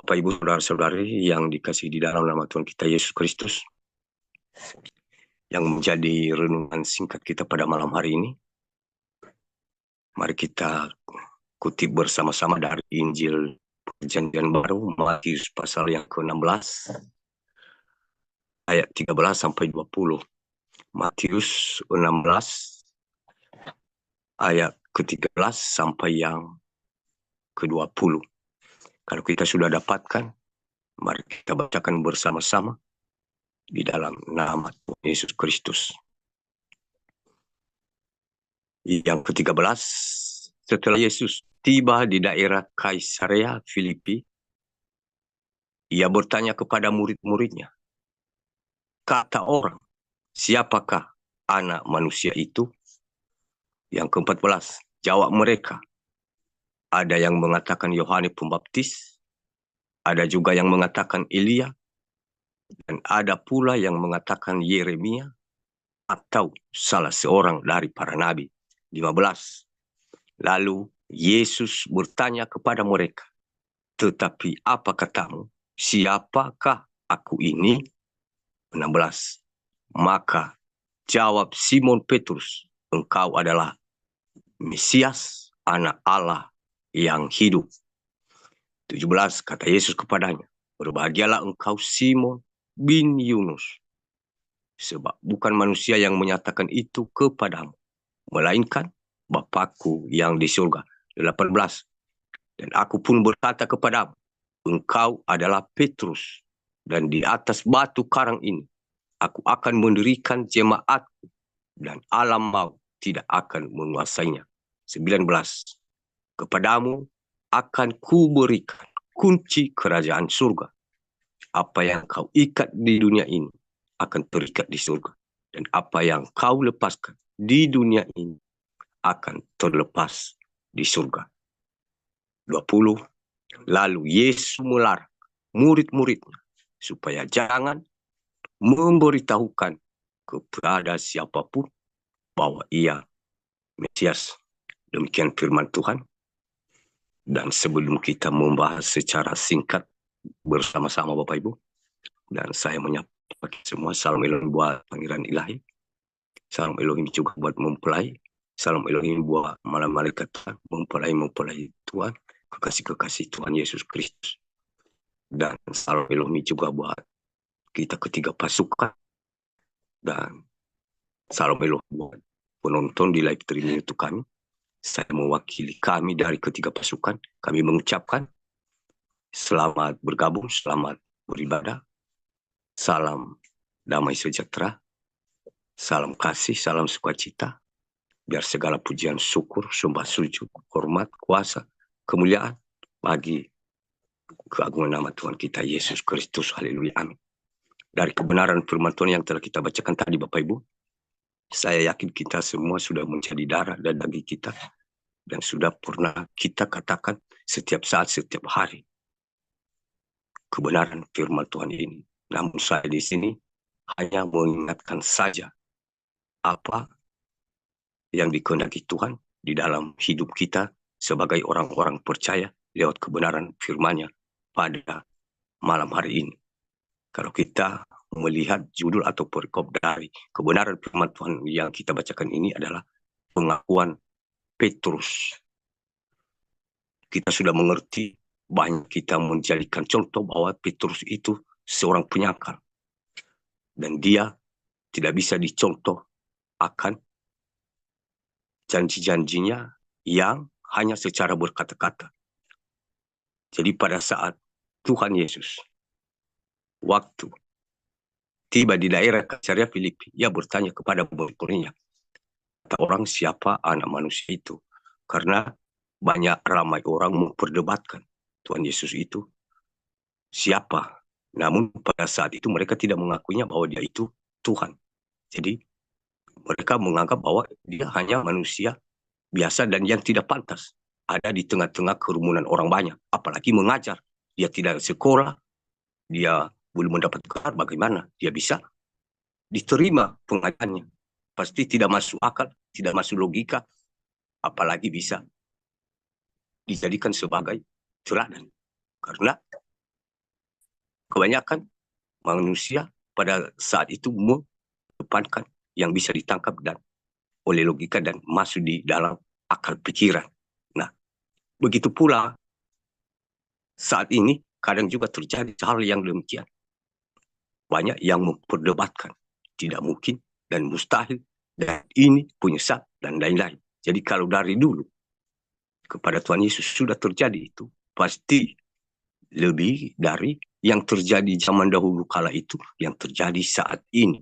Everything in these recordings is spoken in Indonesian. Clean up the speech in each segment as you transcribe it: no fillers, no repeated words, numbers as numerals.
Bapak, Ibu, Saudara-saudari yang dikasihi di dalam nama Tuhan kita Yesus Kristus, yang menjadi renungan singkat kita pada malam hari ini. Mari kita kutip bersama-sama dari Injil Perjanjian Baru, Matius pasal yang ke-16, ayat 13 sampai 20. Matius 16, ayat ke-13 sampai yang ke-20. Kalau kita sudah dapatkan, mari kita bacakan bersama-sama di dalam nama Tuhan Yesus Kristus. Yang ke-13, setelah Yesus tiba di daerah Kaisarea Filipi, ia bertanya kepada murid-muridnya, kata orang, siapakah anak manusia itu? Yang ke-14, jawab mereka, ada yang mengatakan Yohanes Pembaptis, ada juga yang mengatakan Elia, dan ada pula yang mengatakan Yeremia, atau salah seorang dari para nabi. 15. Lalu Yesus bertanya kepada mereka, tetapi apa katamu? Siapakah aku ini? 16. Maka jawab Simon Petrus, engkau adalah Mesias, anak Allah yang hidup. 17. Kata Yesus kepadanya, berbahagialah engkau Simon bin Yunus, sebab bukan manusia yang menyatakan itu kepadamu, melainkan Bapakku yang di surga. 18. Dan aku pun berkata kepadamu, engkau adalah Petrus, dan di atas batu karang ini aku akan mendirikan jemaatku, dan alam maut tidak akan menguasainya. 19. Kepadamu akan kuberikan kunci kerajaan surga. Apa yang kau ikat di dunia ini akan terikat di surga, dan apa yang kau lepaskan di dunia ini akan terlepas di surga. 20. Lalu Yesus melarang murid-muridnya supaya jangan memberitahukan kepada siapapun bahwa ia Mesias. Demikian firman Tuhan. Dan sebelum kita membahas secara singkat bersama-sama Bapak Ibu, dan saya menyapa semua, salam Elohim buat Pangeran Ilahi, salam Elohim juga buat mempelai, salam Elohim buat malam malaikat Tuhan, mempelai Tuhan, kekasih-kekasih Tuhan Yesus Kristus. Dan salam Elohim juga buat kita ketiga pasukan, dan salam Elohim buat penonton di live streaming itu kami. Saya mewakili kami dari ketiga pasukan, kami mengucapkan selamat bergabung, selamat beribadah, salam damai sejahtera, salam kasih, salam sukacita, biar segala pujian, syukur, sembah sujud, hormat, kuasa, kemuliaan bagi keagungan nama Tuhan kita Yesus Kristus. Haleluya, amin. Dari kebenaran firman Tuhan yang telah kita bacakan tadi Bapak Ibu, saya yakin kita semua sudah menjadi darah dan daging kita, dan sudah pernah kita katakan setiap saat, setiap hari kebenaran firman Tuhan ini. Namun saya di sini hanya mengingatkan saja apa yang dikehendaki Tuhan di dalam hidup kita sebagai orang-orang percaya lewat kebenaran firman-Nya pada malam hari ini. Kalau kita melihat judul atau perikop dari kebenaran firman Tuhan yang kita bacakan ini adalah pengakuan Petrus. Kita sudah mengerti, banyak kita menjadikan contoh bahwa Petrus itu seorang penyangkal. Dan dia tidak bisa dicontoh akan janji-janjinya yang hanya secara berkata-kata. Jadi pada saat Tuhan Yesus waktu tiba di daerah Kaisarea Filipi, ia bertanya kepada murid-muridnya, kata orang, siapa anak manusia itu? Karena ramai orang memperdebatkan Tuhan Yesus itu siapa. Namun pada saat itu mereka tidak mengakuinya bahwa dia itu Tuhan. Jadi mereka menganggap bahwa dia hanya manusia biasa dan yang tidak pantas ada di tengah-tengah kerumunan orang banyak, apalagi mengajar. Dia tidak sekolah, dia belum mendapat gelar, bagaimana dia bisa diterima pengajarannya? Pasti tidak masuk akal, tidak masuk logika, apalagi bisa dijadikan sebagai teladan. Karena kebanyakan manusia pada saat itu mengedepankan yang bisa ditangkap dan oleh logika dan masuk di dalam akal pikiran. Nah, begitu pula saat ini kadang juga terjadi hal yang demikian. Banyak yang memperdebatkan tidak mungkin dan mustahil dan ini punya syarat dan lain-lain. Jadi kalau dari dulu kepada Tuhan Yesus sudah terjadi itu, pasti lebih dari yang terjadi zaman dahulu kala itu yang terjadi saat ini.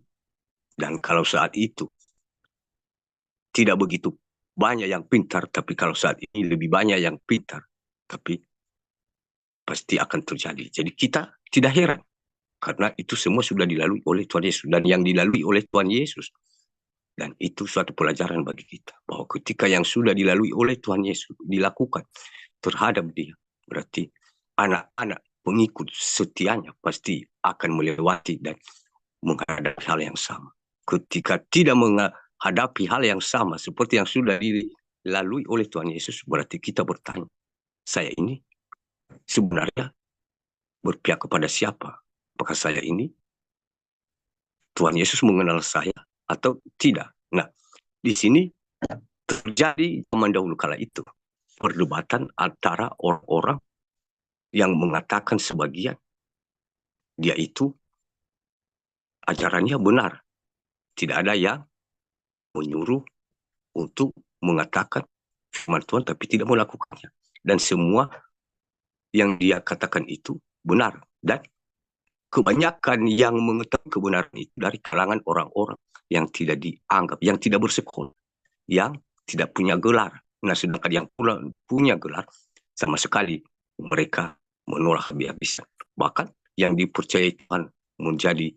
Dan kalau saat itu tidak begitu banyak yang pintar, tapi kalau saat ini lebih banyak yang pintar, tapi pasti akan terjadi. Jadi kita tidak heran karena itu semua sudah dilalui oleh Tuhan Yesus dan yang dilalui oleh Tuhan Yesus. Dan itu suatu pelajaran bagi kita bahwa ketika yang sudah dilalui oleh Tuhan Yesus dilakukan terhadap dia, berarti anak-anak pengikut setianya pasti akan melewati dan menghadapi hal yang sama. Ketika tidak menghadapi hal yang sama seperti yang sudah dilalui oleh Tuhan Yesus, berarti kita bertanya, saya ini sebenarnya berpihak kepada siapa? Apakah saya ini Tuhan Yesus mengenal saya atau tidak? Nah, di sini terjadi zaman dahulu kala itu perdebatan antara orang-orang yang mengatakan sebagian dia itu ajarannya benar. Tidak ada yang menyuruh untuk mengatakan firman Tuhan tapi tidak melakukannya. Dan semua yang dia katakan itu benar. Dan kebanyakan yang mengetahui kebenaran itu dari kalangan orang-orang yang tidak dianggap, yang tidak bersekolah, yang tidak punya gelar. Nah, sedangkan yang punya gelar sama sekali mereka menolak habis-habisan. Bahkan yang dipercayai Tuhan menjadi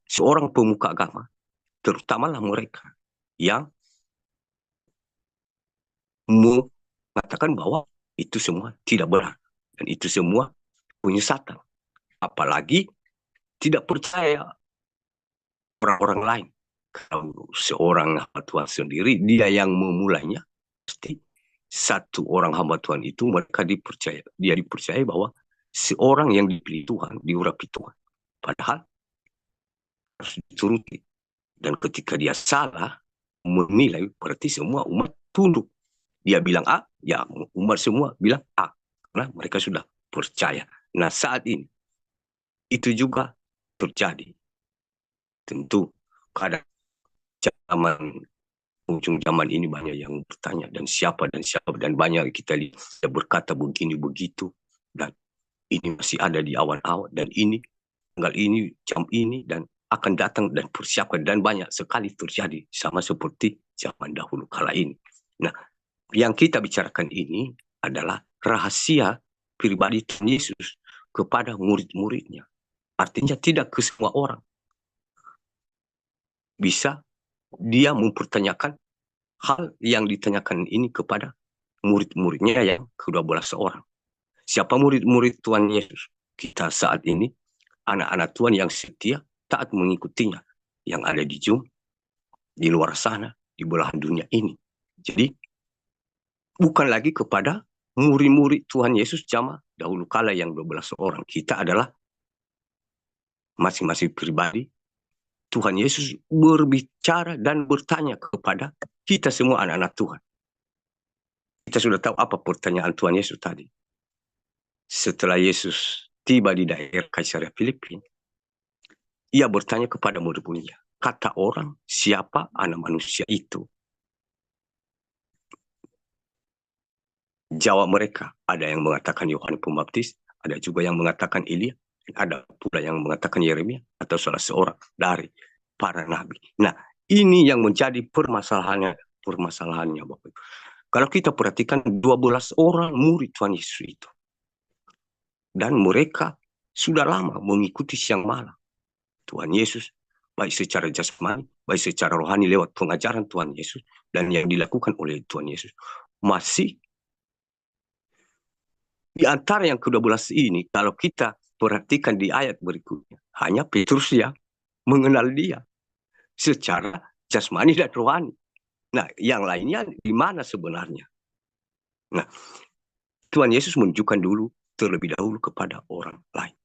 seorang pemuka agama, terutamalah mereka yang mengatakan bahwa itu semua tidak benar dan itu semua punya Satan. Apalagi tidak percaya orang-orang lain. Kalau seorang hamba Tuhan sendiri, dia yang memulainya, pasti satu orang hamba Tuhan itu dia dipercaya bahwa seorang yang dipilih Tuhan, diurapi Tuhan. Padahal harus dituruti. Dan ketika dia salah, menilai, berarti semua umat tunduk. Dia bilang A, ya umat semua bilang A. Karena mereka sudah percaya. Nah, saat ini, itu juga terjadi. Tentu, kadang zaman ujung zaman ini banyak yang bertanya dan siapa dan banyak kita lihat berkata begini begitu dan ini masih ada di awal-awal dan ini tanggal ini jam ini dan akan datang dan persiapkan dan banyak sekali terjadi sama seperti zaman dahulu kala ini. Nah, yang kita bicarakan ini adalah rahasia pribadi Tuhan Yesus kepada murid-muridnya. Artinya tidak ke semua orang bisa dia mempertanyakan hal yang ditanyakan ini kepada murid-muridnya yang ke-12 orang. Siapa murid-murid Tuhan Yesus? Kita saat ini, anak-anak Tuhan yang setia, taat mengikutinya. Yang ada di Zoom, di luar sana, di belahan dunia ini. Jadi, bukan lagi kepada murid-murid Tuhan Yesus zaman dahulu kala yang 12 orang. Kita adalah masing-masing pribadi. Tuhan Yesus berbicara dan bertanya kepada kita semua anak-anak Tuhan. Kita sudah tahu apa pertanyaan Tuhan Yesus tadi. Setelah Yesus tiba di daerah Kaisarea Filipi, ia bertanya kepada murid-muridnya, kata orang, siapa anak manusia itu? Jawab mereka, ada yang mengatakan Yohanes Pembaptis, ada juga yang mengatakan Elia, ada pula yang mengatakan Yeremia atau salah seorang dari para nabi. Nah, ini yang menjadi permasalahannya Bapak Ibu. Kalau kita perhatikan 12 orang murid Tuhan Yesus itu. Dan mereka sudah lama mengikuti siang malam Tuhan Yesus, baik secara jasmani, baik secara rohani lewat pengajaran Tuhan Yesus, dan yang dilakukan oleh Tuhan Yesus. Masih di antara yang ke-12 ini, kalau kita perhatikan di ayat berikutnya, hanya Petrus yang mengenal dia secara jasmani dan rohani. Nah, yang lainnya di mana sebenarnya? Nah, Tuhan Yesus menunjukkan dulu terlebih dahulu kepada orang lain.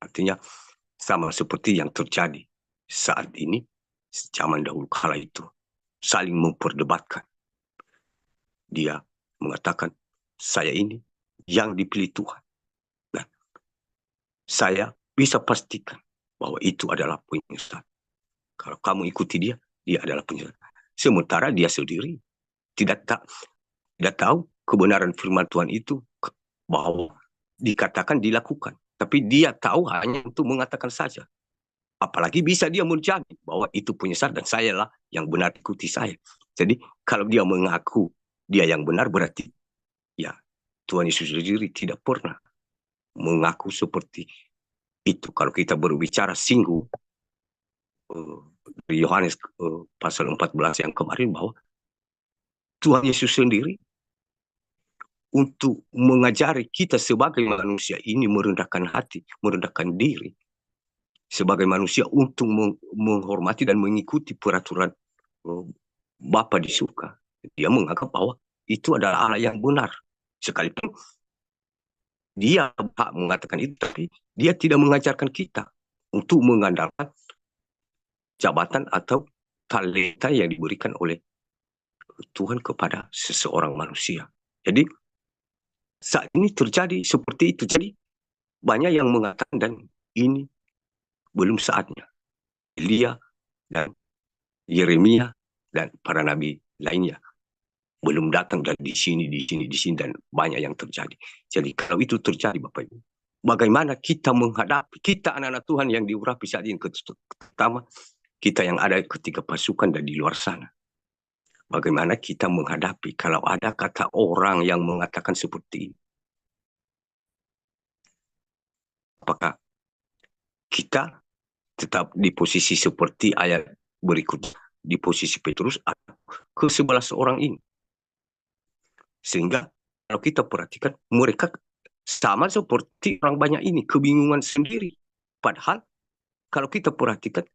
Artinya sama seperti yang terjadi saat ini, zaman dahulu kala itu, saling memperdebatkan. Dia mengatakan, saya ini yang dipilih Tuhan. Nah, saya bisa pastikan bahwa itu adalah penyesat. Kalau kamu ikuti dia, dia adalah penyesat. Sementara dia sendiri tidak tahu kebenaran firman Tuhan itu bahwa dikatakan dilakukan. Tapi dia tahu hanya untuk mengatakan saja. Apalagi bisa dia menjadi bahwa itu penyesat dan saya lah yang benar, ikuti saya. Jadi kalau dia mengaku dia yang benar, berarti ya Tuhan Yesus sendiri tidak pernah mengaku seperti itu. Kalau kita berbicara singgung di Yohanes pasal 14 yang kemarin, bahwa Tuhan Yesus sendiri untuk mengajari kita sebagai manusia ini merendahkan hati, merendahkan diri sebagai manusia untuk menghormati dan mengikuti peraturan Bapa di surga. Dia menganggap bahwa itu adalah Allah yang benar. Sekalipun dia mengatakan itu, tapi dia tidak mengajarkan kita untuk mengandalkan jabatan atau talenta yang diberikan oleh Tuhan kepada seseorang manusia. Jadi saat ini terjadi seperti itu. Jadi banyak yang mengatakan dan ini belum saatnya. Elia dan Yeremia dan para nabi lainnya belum datang, dan di sini dan banyak yang terjadi. Jadi kalau itu terjadi, Bapak Ibu, bagaimana kita menghadapi, kita anak-anak Tuhan yang diurapi saat ini, pertama kita yang ada ketika pasukan dan di luar sana. Bagaimana kita menghadapi kalau ada kata orang yang mengatakan seperti ini? Apakah kita tetap di posisi seperti ayat berikut, di posisi Petrus atau ke-11 orang ini? Sehingga kalau kita perhatikan, mereka sama seperti orang banyak ini, kebingungan sendiri. Padahal kalau kita perhatikan,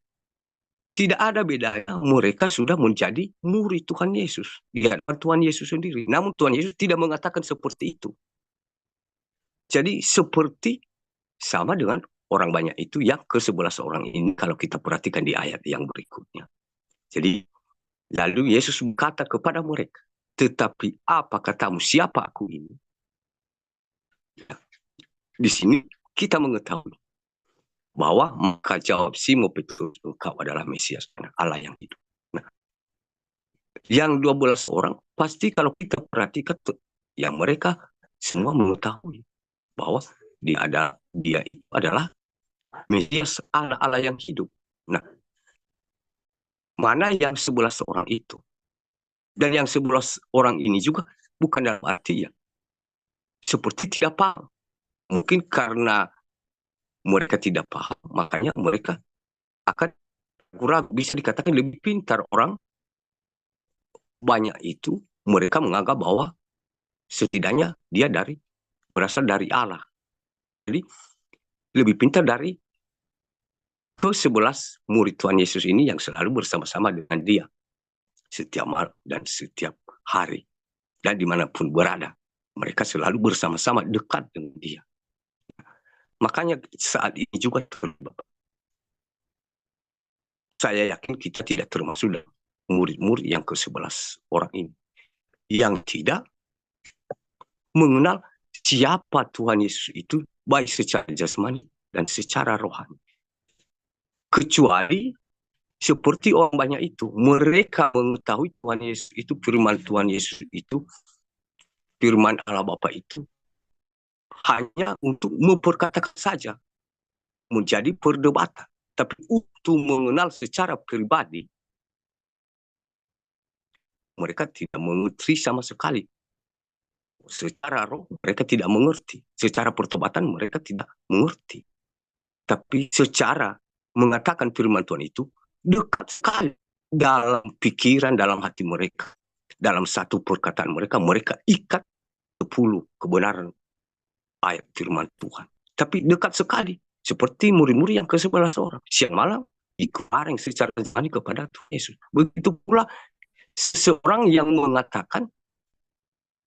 tidak ada bedanya, mereka sudah menjadi murid Tuhan Yesus di hadapan Tuhan Yesus sendiri. Namun Tuhan Yesus tidak mengatakan seperti itu. Jadi seperti sama dengan orang banyak itu yang ke-11 orang ini kalau kita perhatikan di ayat yang berikutnya. Jadi lalu Yesus berkata kepada mereka, tetapi apa katamu, siapa aku ini? Di sini kita mengetahui bahwa maka jawab Simon Petrus, engkau adalah Mesias, Allah yang hidup. Nah, yang 12 orang pasti kalau kita perhatikan, yang mereka semua mengetahui bahwa dia itu adalah Mesias, Allah yang hidup. Nah, mana yang 11 orang itu? Dan yang 11 orang ini juga bukan dalam arti ya seperti tidak paham. Mungkin karena mereka tidak paham, makanya mereka akan kurang, bisa dikatakan lebih pintar. Orang banyak itu mereka menganggap bahwa setidaknya dia berasal dari Allah. Jadi lebih pintar dari ke-11 murid Tuhan Yesus ini yang selalu bersama-sama dengan dia setiap malam dan setiap hari dan dimanapun berada, mereka selalu bersama-sama dekat dengan dia. Makanya saat ini juga saya yakin kita tidak termasuk dalam murid-murid yang ke-11 orang ini yang tidak mengenal siapa Tuhan Yesus itu, baik secara jasmani dan secara rohani. Kecuali seperti orang banyak itu, mereka mengetahui Tuhan Yesus itu, firman Tuhan Yesus itu, firman Allah Bapa itu hanya untuk memperkatakan saja, menjadi perdebatan. Tapi untuk mengenal secara pribadi, mereka tidak mengerti sama sekali. Secara roh mereka tidak mengerti, secara pertobatan mereka tidak mengerti. Tapi secara mengatakan firman Tuhan itu dekat sekali dalam pikiran, dalam hati mereka. Dalam satu perkataan mereka, mereka ikat 10 kebenaran ayat firman Tuhan. Tapi dekat sekali, seperti murid-murid yang ke-11 orang. Siang malam dikeluarkan secara jasmani kepada Tuhan Yesus. Begitu pula seseorang yang mengatakan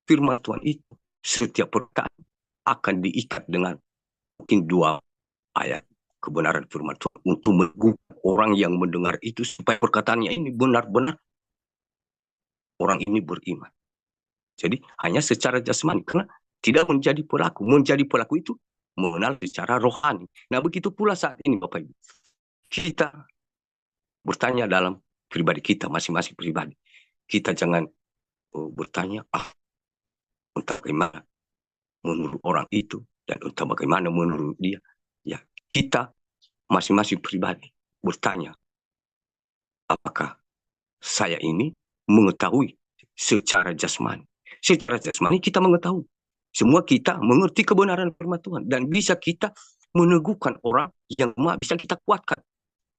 firman Tuhan itu, setiap perkataan akan diikat dengan mungkin 2 ayat, kebenaran firman Tuhan, untuk meneguhkan orang yang mendengar itu supaya perkataannya ini benar-benar orang ini beriman. Jadi hanya secara jasmani, karena tidak menjadi pelaku. Menjadi pelaku itu mengenal secara rohani. Nah, begitu pula saat ini Bapak Ibu. Kita bertanya dalam pribadi kita, masing-masing pribadi. Kita jangan bertanya, entah bagaimana menurut orang itu, dan entah bagaimana menurut dia. Ya, kita masing-masing pribadi bertanya, apakah saya ini mengetahui secara jasmani. Secara jasmani kita mengetahui. Semua kita mengerti kebenaran firman Tuhan. Dan bisa kita meneguhkan orang yang bisa kita kuatkan.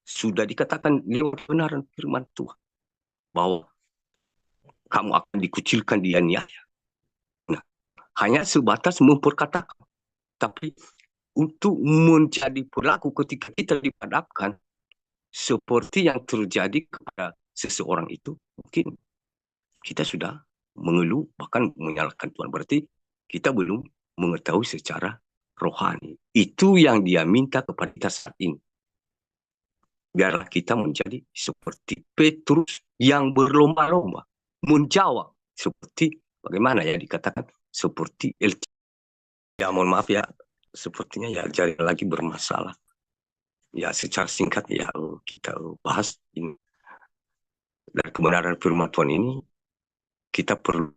Sudah dikatakan lewat kebenaran firman Tuhan. Bahwa kamu akan dikucilkan di aniaya. Nah, hanya sebatas memperkatakan. Tapi untuk menjadi pelaku ketika kita dipadapkan, seperti yang terjadi kepada seseorang itu, mungkin kita sudah mengeluh, bahkan menyalahkan Tuhan. Berarti kita belum mengetahui secara rohani. Itu yang dia minta kepada kita saat ini. Biarlah kita menjadi seperti Petrus yang berlomba-lomba menjawab, seperti bagaimana ya dikatakan, seperti ya mohon maaf ya, sepertinya ya jaring lagi bermasalah. Ya secara singkat ya kita bahas ini. Dan kebenaran firman Tuhan ini kita perlu.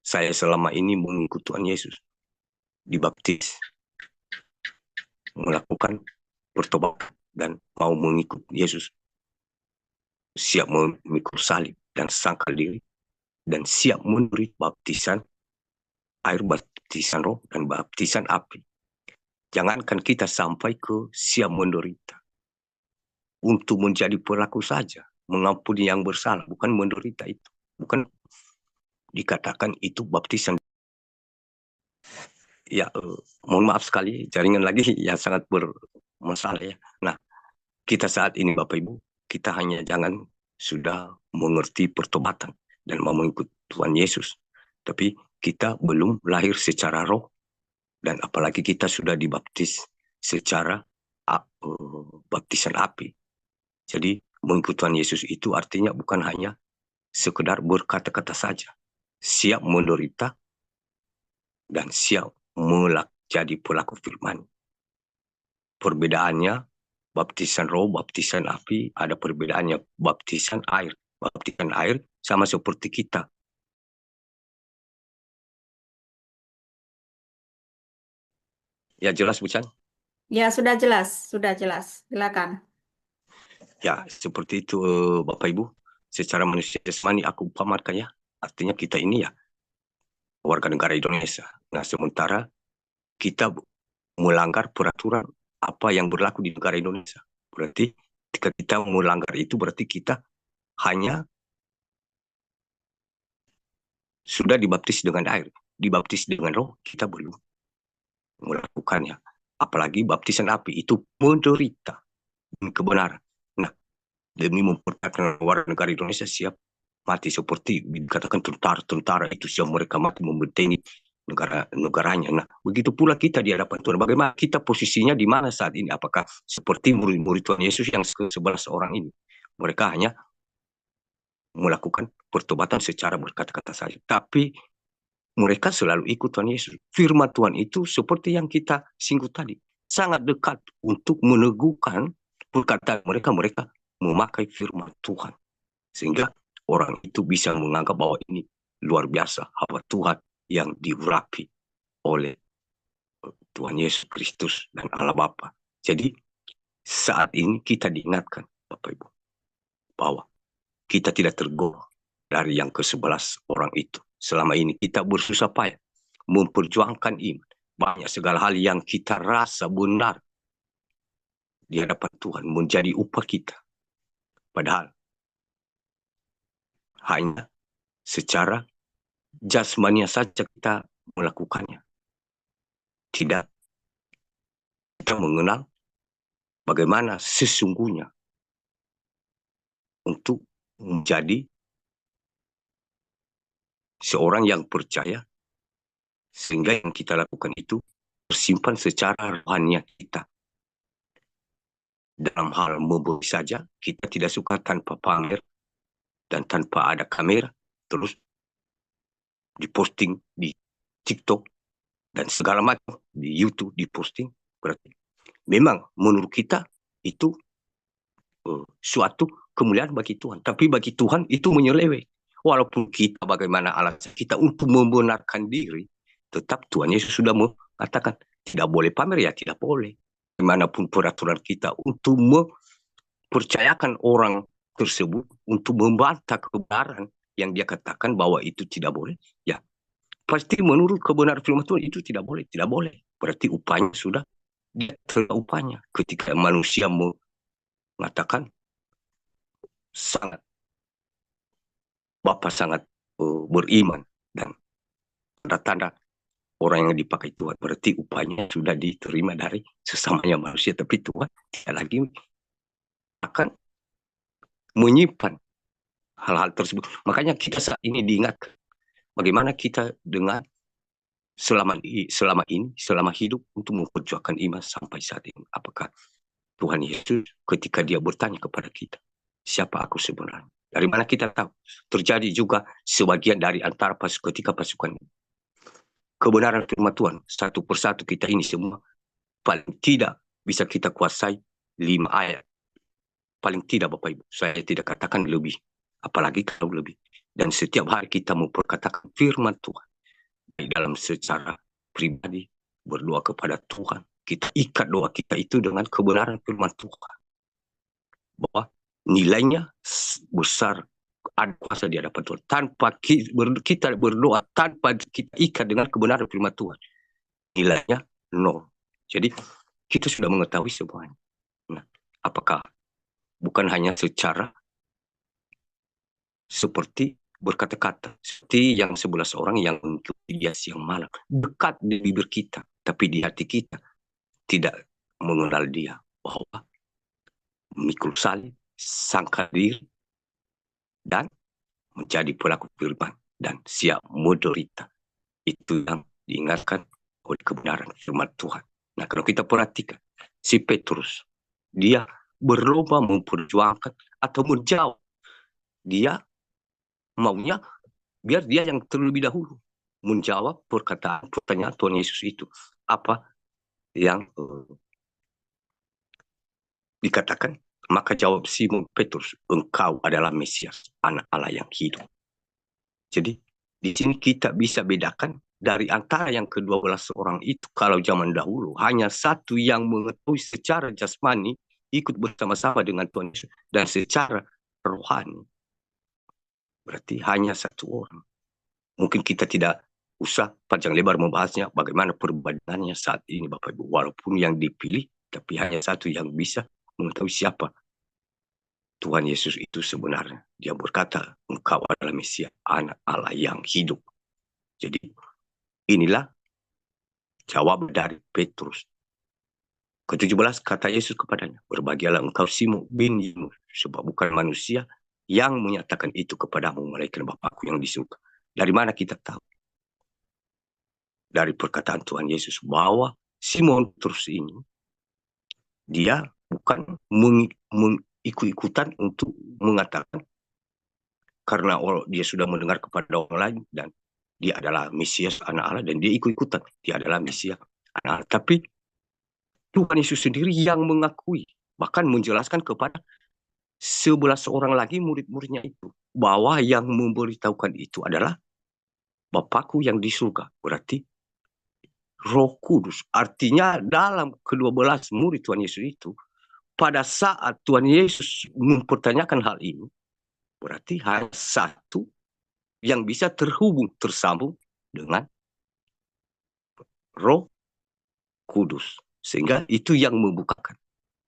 Saya selama ini mengikut Tuhan Yesus, dibaptis, melakukan bertobat dan mau mengikut Yesus, siap memikul salib dan sangkal diri, dan siap memberi baptisan air, baptisan roh, dan baptisan api. Jangankan kita sampai ke siap menderita untuk menjadi pelaku saja, mengampuni yang bersalah, bukan menderita itu, bukan dikatakan itu baptisan. Ya, mohon maaf sekali, jaringan lagi ya sangat bermasalah ya. Nah, kita saat ini Bapak Ibu, kita hanya jangan sudah mengerti pertobatan dan mau mengikut Tuhan Yesus. Tapi kita belum lahir secara roh, dan apalagi kita sudah dibaptis secara baptisan api. Jadi mengikut Tuhan Yesus itu artinya bukan hanya sekedar berkata-kata saja. Siap menderita dan siap jadi pelaku firman. Perbedaannya, baptisan roh, baptisan api, ada perbedaannya. Baptisan air. Baptisan air sama seperti kita. Ya jelas, Bu Chan? Ya, sudah jelas, sudah jelas. Silakan. Ya, seperti itu Bapak Ibu. Secara manusia jasmani aku umpamakan ya. Artinya kita ini ya warga negara Indonesia. Nah, sementara kita melanggar peraturan apa yang berlaku di negara Indonesia. Berarti ketika kita melanggar itu berarti kita hanya sudah dibaptis dengan air, dibaptis dengan roh, kita belum melakukannya. Apalagi baptisan api itu menderita kebenaran. Nah, demi mempertahankan warga negara Indonesia siap mati seperti dikatakan tentara itu siap mereka mati membentengi negaranya. Nah, begitu pula kita di hadapan Tuhan. Bagaimana kita posisinya di mana saat ini? Apakah seperti murid-murid Tuhan Yesus yang ke-11 orang ini? Mereka hanya melakukan pertobatan secara berkata-kata saja. Tapi mereka selalu ikut Tuhan Yesus. Firman Tuhan itu seperti yang kita singgung tadi. Sangat dekat untuk meneguhkan perkataan mereka. Mereka memakai firman Tuhan. Sehingga orang itu bisa menganggap bahwa ini luar biasa. Hamba Tuhan yang diurapi oleh Tuhan Yesus Kristus dan Allah Bapa. Jadi saat ini kita diingatkan Bapak Ibu bahwa kita tidak tergoda dari yang ke-11 orang itu. Selama ini kita bersusah payah memperjuangkan iman. Banyak segala hal yang kita rasa benar di hadapan Tuhan menjadi upah kita. Padahal hanya secara jasmania saja kita melakukannya. Tidak kita mengenal bagaimana sesungguhnya untuk menjadi seorang yang percaya, sehingga yang kita lakukan itu tersimpan secara rohani kita. dalam hal membeli saja, kita tidak suka tanpa pamer dan tanpa ada kamera, terus diposting di TikTok dan segala macam, di YouTube diposting. Berarti memang menurut kita itu suatu kemuliaan bagi Tuhan. Tapi bagi Tuhan itu menyeleweng. Walaupun kita bagaimana alasan kita untuk membenarkan diri, tetap Tuhan Yesus sudah mengatakan tidak boleh pamer, ya tidak boleh. Dimanapun peraturan kita untuk mempercayakan orang tersebut, untuk membantah kebenaran yang dia katakan bahwa itu tidak boleh, ya pasti menurut kebenaran firman Tuhan itu tidak boleh, tidak boleh. Berarti upahnya sudah dia terima upahnya. Ketika manusia mengatakan sangat Bapak sangat beriman dan tanda-tanda orang yang dipakai Tuhan, berarti upahnya sudah diterima dari sesamanya manusia. Tapi Tuhan tidak lagi akan menyimpan hal-hal tersebut. Makanya kita saat ini diingatkan bagaimana kita dengan selama hidup untuk memperjuangkan iman sampai saat ini. Apakah Tuhan Yesus ketika dia bertanya kepada kita, siapa aku sebenarnya? Dari mana kita tahu? Terjadi juga sebagian dari antara ketika pasukan kebenaran firman Tuhan, satu persatu kita ini semua paling tidak bisa kita kuasai 5 ayat. Paling tidak Bapak Ibu, saya tidak katakan lebih. Apalagi kalau lebih. Dan setiap hari kita memperkatakan firman Tuhan. Dalam secara pribadi, berdoa kepada Tuhan. Kita ikat doa kita itu dengan kebenaran firman Tuhan. Bahwa nilainya besar, ada kuasa di hadapan Tuhan. Tanpa kita berdoa, tanpa kita ikat dengan kebenaran firman Tuhan, nilainya nol. Jadi kita sudah mengetahui semuanya. Nah, apakah bukan hanya secara seperti berkata-kata, seperti yang 11 orang yang mengikuti dia siang malam, dekat di bibir kita, tapi di hati kita tidak mengenal dia, bahwa memikul salib, sangka diri, dan menjadi pelaku firman dan siap menderita. Itu yang diingatkan oleh kebenaran firman Tuhan. Nah, kalau kita perhatikan si Petrus, dia berlomba memperjuangkan atau menjawab. Dia maunya biar dia yang terlebih dahulu menjawab pertanyaan Tuhan Yesus itu. Apa yang dikatakan? Maka jawab Simon Petrus, engkau adalah Mesias, anak Allah yang hidup. Jadi di sini kita bisa bedakan dari antara yang ke-12 orang itu. Kalau zaman dahulu hanya satu yang mengetahui secara jasmani ikut bersama-sama dengan Tuhan Yesus, dan secara rohani berarti hanya satu orang. Mungkin kita tidak usah panjang lebar membahasnya bagaimana perbandingannya saat ini Bapak Ibu. Walaupun yang dipilih, tapi hanya satu yang bisa mengetahui siapa Tuhan Yesus itu sebenarnya. Dia berkata, engkau adalah Mesias, anak Allah yang hidup. Jadi inilah jawab dari Petrus. Ke-17 kata Yesus kepadanya, berbahagialah engkau Simon bin Yunus, sebab bukan manusia yang menyatakan itu kepadamu, melainkan Bapakku yang di surga. Dari mana kita tahu? Dari perkataan Tuhan Yesus bahwa Simon Petrus ini dia bukan ikut-ikutan untuk mengatakan karena dia sudah mendengar kepada orang lain dan dia adalah Mesias anak Allah dan dia ikut-ikutan dia adalah Mesias anak Allah. Tapi Tuhan Yesus sendiri yang mengakui, bahkan menjelaskan kepada 11 orang lagi murid-muridnya itu bahwa yang memberitahukan itu adalah Bapakku yang di surga. Berarti Roh Kudus. Artinya dalam ke-12 murid Tuhan Yesus itu, pada saat Tuhan Yesus mempertanyakan hal ini, berarti hanya satu yang bisa tersambung dengan Roh Kudus. Sehingga itu yang membukakan.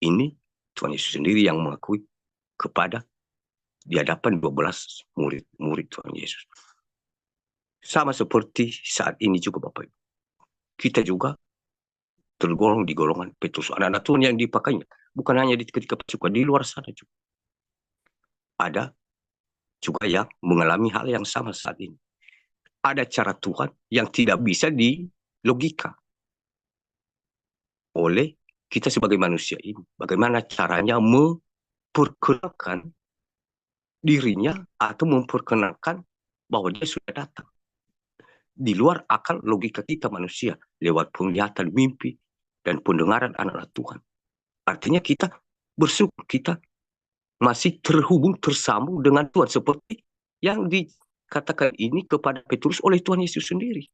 Ini Tuhan Yesus sendiri yang mengakui kepada di hadapan 12 murid Tuhan Yesus. Sama seperti saat ini juga Bapak Ibu. Kita juga tergolong di golongan Petrus. Anak-anak Tuhan yang dipakainya. Bukan hanya ketika pasukan, di luar sana juga. Ada juga yang mengalami hal yang sama saat ini. Ada cara Tuhan yang tidak bisa dilogika oleh kita sebagai manusia ini, bagaimana caranya memperkenalkan dirinya atau memperkenalkan bahwa dia sudah datang. Di luar akal logika kita manusia, lewat penglihatan mimpi dan pendengaran anak-anak Tuhan. Artinya kita bersyukur, kita masih terhubung, tersambung dengan Tuhan. Seperti yang dikatakan ini kepada Petrus oleh Tuhan Yesus sendiri.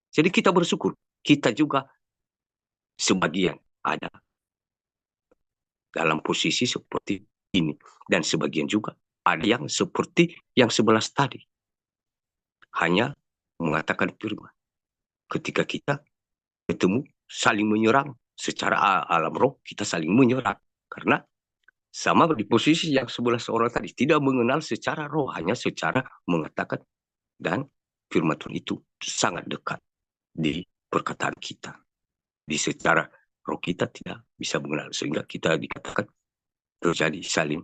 Jadi kita bersyukur, kita juga sebagian ada dalam posisi seperti ini. Dan sebagian juga ada yang seperti yang 11 tadi. Hanya mengatakan firman. Ketika kita ketemu, saling menyerang. Secara alam roh, kita saling menyerang. Karena sama di posisi yang 11 orang tadi. Tidak mengenal secara roh, hanya secara mengatakan. Dan firman Tuhan itu sangat dekat di perkataan kita. Di secara roh kita tidak bisa mengenal. Sehingga kita dikatakan terjadi saling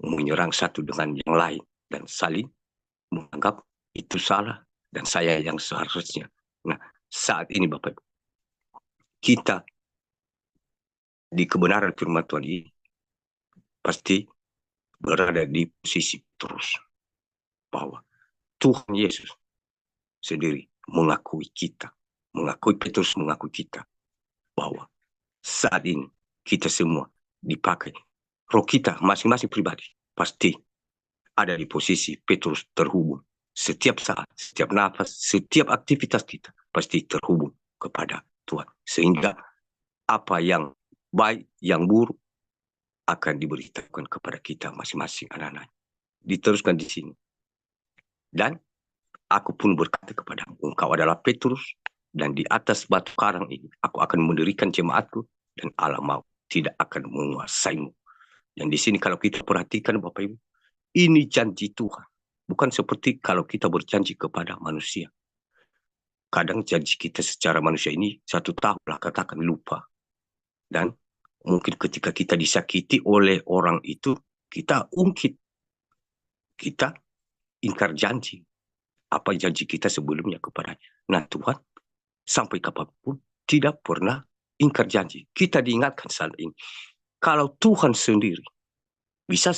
menyerang satu dengan yang lain. Dan saling menganggap itu salah dan saya yang seharusnya. Nah, saat ini Bapak Ibu, kita di kebenaran firman Tuhan ini pasti berada di posisi terus bahwa Tuhan Yesus sendiri mengakui kita, mengakui Petrus, mengakui kita bahwa saat ini kita semua dipakai roh kita masing-masing pribadi pasti ada di posisi Petrus terhubung. Setiap saat, setiap nafas, setiap aktivitas kita pasti terhubung kepada Tuhan. Sehingga apa yang baik, yang buruk akan diberitakan kepada kita masing-masing anak-anak. Diteruskan di sini. Dan aku pun berkata kepadamu, engkau adalah Petrus, dan di atas batu karang ini aku akan mendirikan jemaatku, dan alam maut tidak akan menguasaimu. Dan di sini kalau kita perhatikan Bapak Ibu, ini janji Tuhan. Bukan seperti kalau kita berjanji kepada manusia. Kadang janji kita secara manusia ini 1 tahun lah katakan lupa. Dan mungkin ketika kita disakiti oleh orang itu, kita ungkit. Kita ingkar janji. Apa janji kita sebelumnya kepadanya. Nah Tuhan, sampai kapanpun tidak pernah ingkar janji. Kita diingatkan saat ini. Kalau Tuhan sendiri bisa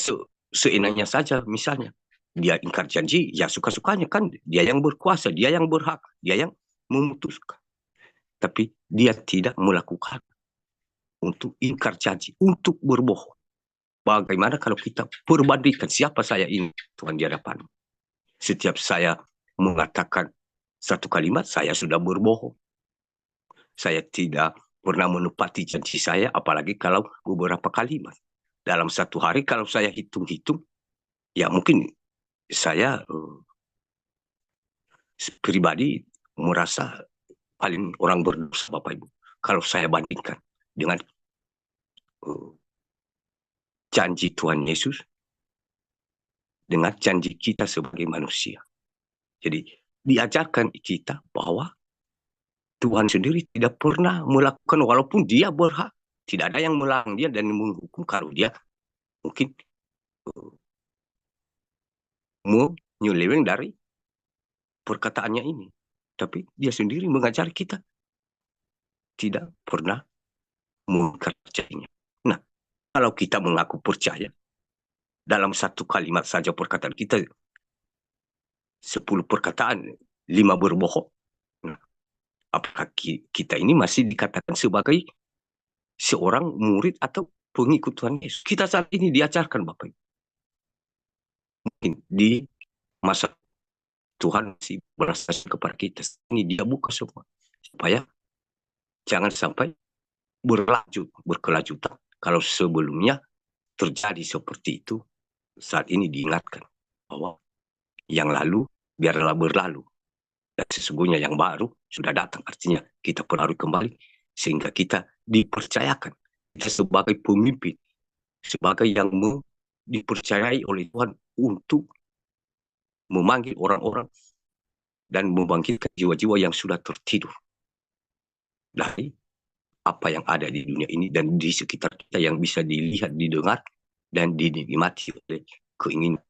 seenaknya saja misalnya. Dia ingkar janji, ya suka-sukanya kan. Dia yang berkuasa, dia yang berhak, dia yang memutuskan. Tapi dia tidak melakukan untuk ingkar janji, untuk berbohong. Bagaimana kalau kita perbandingkan siapa saya ini, Tuhan di hadapan. Setiap saya mengatakan satu kalimat, saya sudah berbohong. Saya tidak pernah menepati janji saya, apalagi kalau beberapa kalimat. Dalam satu hari kalau saya hitung-hitung, ya mungkin saya pribadi merasa paling orang berdosa Bapak Ibu. Kalau saya bandingkan dengan janji Tuhan Yesus dengan janji kita sebagai manusia. Jadi diajarkan kita bahwa Tuhan sendiri tidak pernah melakukan walaupun dia berhak. Tidak ada yang melarang dia dan menghukum kalau dia mungkin menyeleweng dari perkataannya ini. Tapi dia sendiri mengajari kita tidak pernah mengkerjanya. Nah, kalau kita mengaku percaya dalam satu kalimat saja perkataan kita 10 perkataan 5 berbohong. Nah, apakah kita ini masih dikatakan sebagai seorang murid atau pengikut Tuhan Yesus? Kita saat ini diajarkan Bapak Ibu. Mungkin di masa Tuhan masih belas kepada kita. Ini dia buka semua. Supaya jangan sampai berkelanjutan. Kalau sebelumnya terjadi seperti itu, saat ini diingatkan bahwa yang lalu biarlah berlalu. Dan sesungguhnya yang baru sudah datang. Artinya kita perlu kembali sehingga kita dipercayakan. Kita sebagai pemimpin, sebagai yang dipercayai oleh Tuhan untuk memanggil orang-orang dan membangkitkan jiwa-jiwa yang sudah tertidur dari apa yang ada di dunia ini dan di sekitar kita yang bisa dilihat, didengar, dan dinikmati oleh keinginan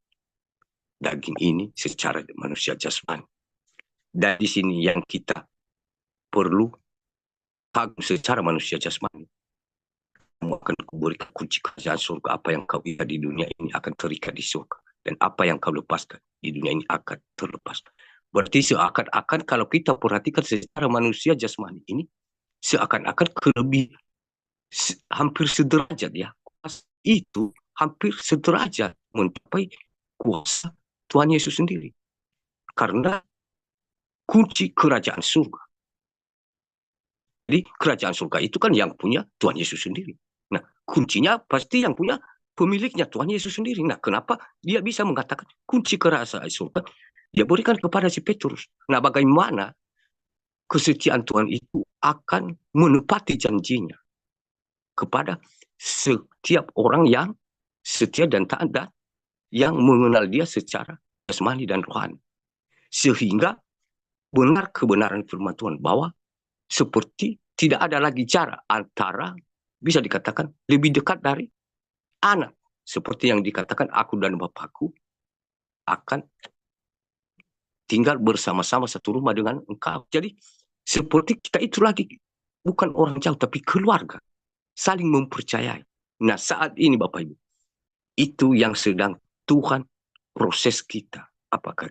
daging ini secara manusia jasmani. Dan di sini yang kita perlu kagum secara manusia jasmani kamu akan kuberikan kunci kerajaan surga. Apa yang kau ikat di dunia ini akan terikat di surga. Dan apa yang kau lepaskan di dunia ini akan terlepas. Berarti seakan-akan kalau kita perhatikan secara manusia jasmani ini, seakan-akan hampir sederajat ya. Itu hampir sederajat mencapai kuasa Tuhan Yesus sendiri. Karena kunci kerajaan surga. Jadi kerajaan surga itu kan yang punya Tuhan Yesus sendiri. Nah, kuncinya pasti yang punya pemiliknya Tuhan Yesus sendiri. Nah, kenapa dia bisa mengatakan kunci kerajaan surga dia berikan kepada si Petrus? Nah, bagaimana kesetiaan Tuhan itu akan menepati janjinya kepada setiap orang yang setia dan taat dan yang mengenal dia secara jasmani dan rohani. Sehingga benar kebenaran firman Tuhan bahwa seperti tidak ada lagi cara antara, bisa dikatakan lebih dekat dari anak. Seperti yang dikatakan aku dan Bapakku akan tinggal bersama-sama satu rumah dengan engkau. Jadi seperti kita itu lagi bukan orang jauh tapi keluarga. Saling mempercayai. Nah saat ini Bapak Ibu, itu yang sedang Tuhan proses kita. Apakah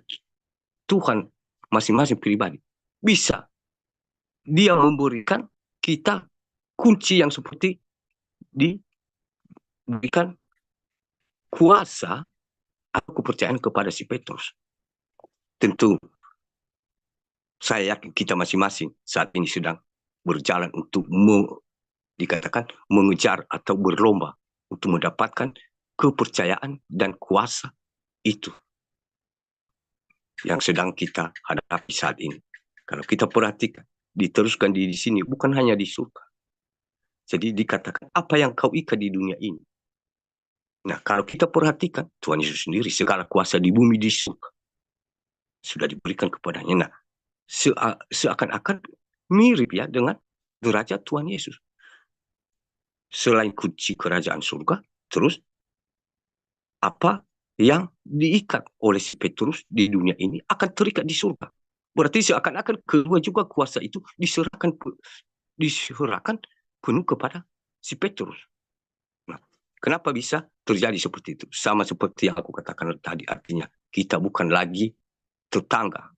Tuhan masing-masing pribadi bisa dia memberikan kita kunci yang seperti diberikan kuasa atau kepercayaan kepada si Petrus. Tentu saya yakin kita masing-masing saat ini sedang berjalan untuk dikatakan mengejar atau berlomba untuk mendapatkan kepercayaan dan kuasa itu yang sedang kita hadapi saat ini. Kalau kita perhatikan, diteruskan di sini bukan hanya di surga. Jadi dikatakan apa yang kau ikat di dunia ini. Nah, kalau kita perhatikan Tuhan Yesus sendiri segala kuasa di bumi di surga sudah diberikan kepadanya. Nah, seakan-akan mirip ya dengan derajat Tuhan Yesus. Selain kunci kerajaan surga, terus apa yang diikat oleh si Petrus di dunia ini akan terikat di surga. Berarti seakan-akan kedua juga kuasa itu diserahkan penuh kepada si Petrus. Nah, kenapa bisa terjadi seperti itu? Sama seperti yang aku katakan tadi, artinya kita bukan lagi tetangga.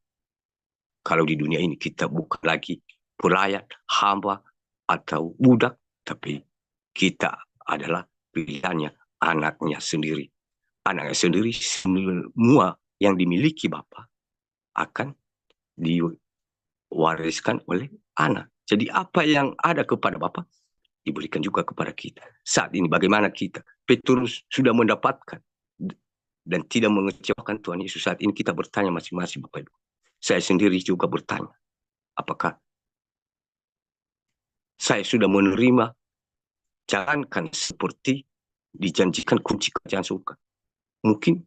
Kalau di dunia ini kita bukan lagi pelayan, hamba, atau budak, tapi kita adalah pilihannya, anaknya sendiri. Anaknya sendiri, semua yang dimiliki Bapa akan diwariskan oleh anak. Jadi apa yang ada kepada Bapa diberikan juga kepada kita. Saat ini bagaimana kita? Petrus sudah mendapatkan dan tidak mengecewakan Tuhan Yesus. Saat ini kita bertanya masing-masing Bapak Ibu. Saya sendiri juga bertanya, apakah saya sudah menerima, jangankan seperti dijanjikan kunci kerajaan surga. Mungkin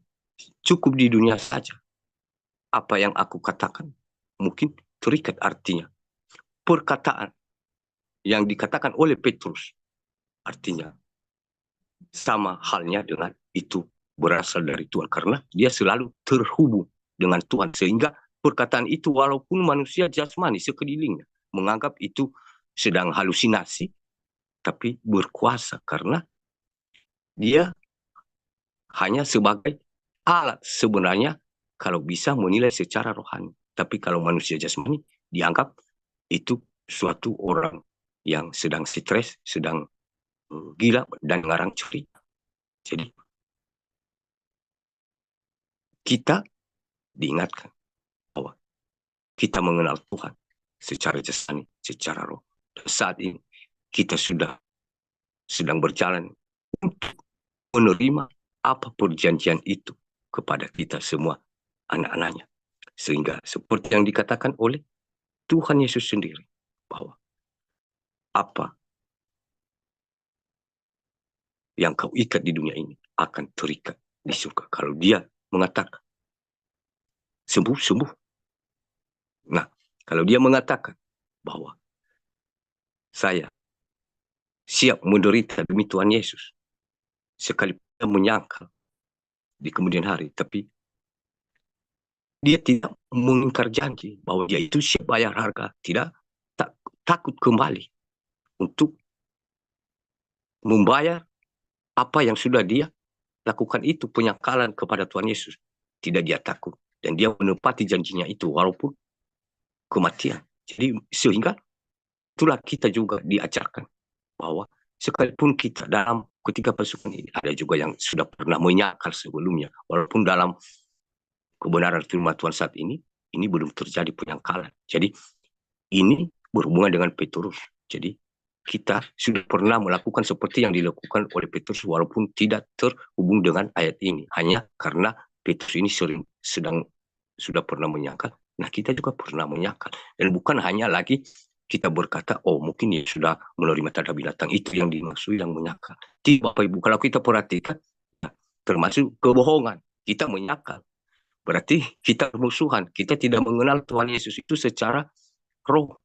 cukup di dunia saja. Apa yang aku katakan mungkin terikat artinya. Perkataan yang dikatakan oleh Petrus artinya sama halnya dengan itu berasal dari Tuhan. Karena dia selalu terhubung dengan Tuhan. Sehingga perkataan itu walaupun manusia jasmani sekelilingnya menganggap itu sedang halusinasi, tapi berkuasa karena dia hanya sebagai alat sebenarnya kalau bisa menilai secara rohani. Tapi kalau manusia jasmani dianggap itu suatu orang yang sedang stres, sedang gila dan ngarang cerita. Jadi kita diingatkan bahwa kita mengenal Tuhan secara jasmani, secara roh. Dan saat ini kita sudah sedang berjalan untuk menerima apa perjanjian itu kepada kita semua anak-anaknya. Sehingga seperti yang dikatakan oleh Tuhan Yesus sendiri, bahwa apa yang kau ikat di dunia ini akan terikat di surga. Kalau dia mengatakan sembuh, sembuh. Nah, kalau dia mengatakan bahwa saya siap menderita demi Tuhan Yesus, sekalipun menyangkal di kemudian hari, tapi dia tidak mengingkar janji bahwa dia itu siap bayar harga, tidak takut kembali untuk membayar apa yang sudah dia lakukan itu, penyangkalan kepada Tuhan Yesus. Tidak dia takut. Dan dia menepati janjinya itu walaupun kematian. Jadi sehingga itulah kita juga diajarkan bahwa sekalipun kita dalam ketika pasukan ini, ada juga yang sudah pernah menyangkal sebelumnya, walaupun dalam kebenaran firman Tuhan saat ini belum terjadi penyangkalan. Jadi ini berhubungan dengan Petrus. Jadi kita sudah pernah melakukan seperti yang dilakukan oleh Petrus walaupun tidak terhubung dengan ayat ini. Hanya karena Petrus ini sudah pernah menyangkal. Nah, kita juga pernah menyangkal. Dan bukan hanya lagi kita berkata, oh mungkin ya sudah menerima tanda binatang, itu yang dimaksud yang menyangkal. Tidak, Bapak Ibu, kalau kita perhatikan, termasuk kebohongan, kita menyangkal. Berarti kita bermusuhan, kita tidak mengenal Tuhan Yesus itu secara roh.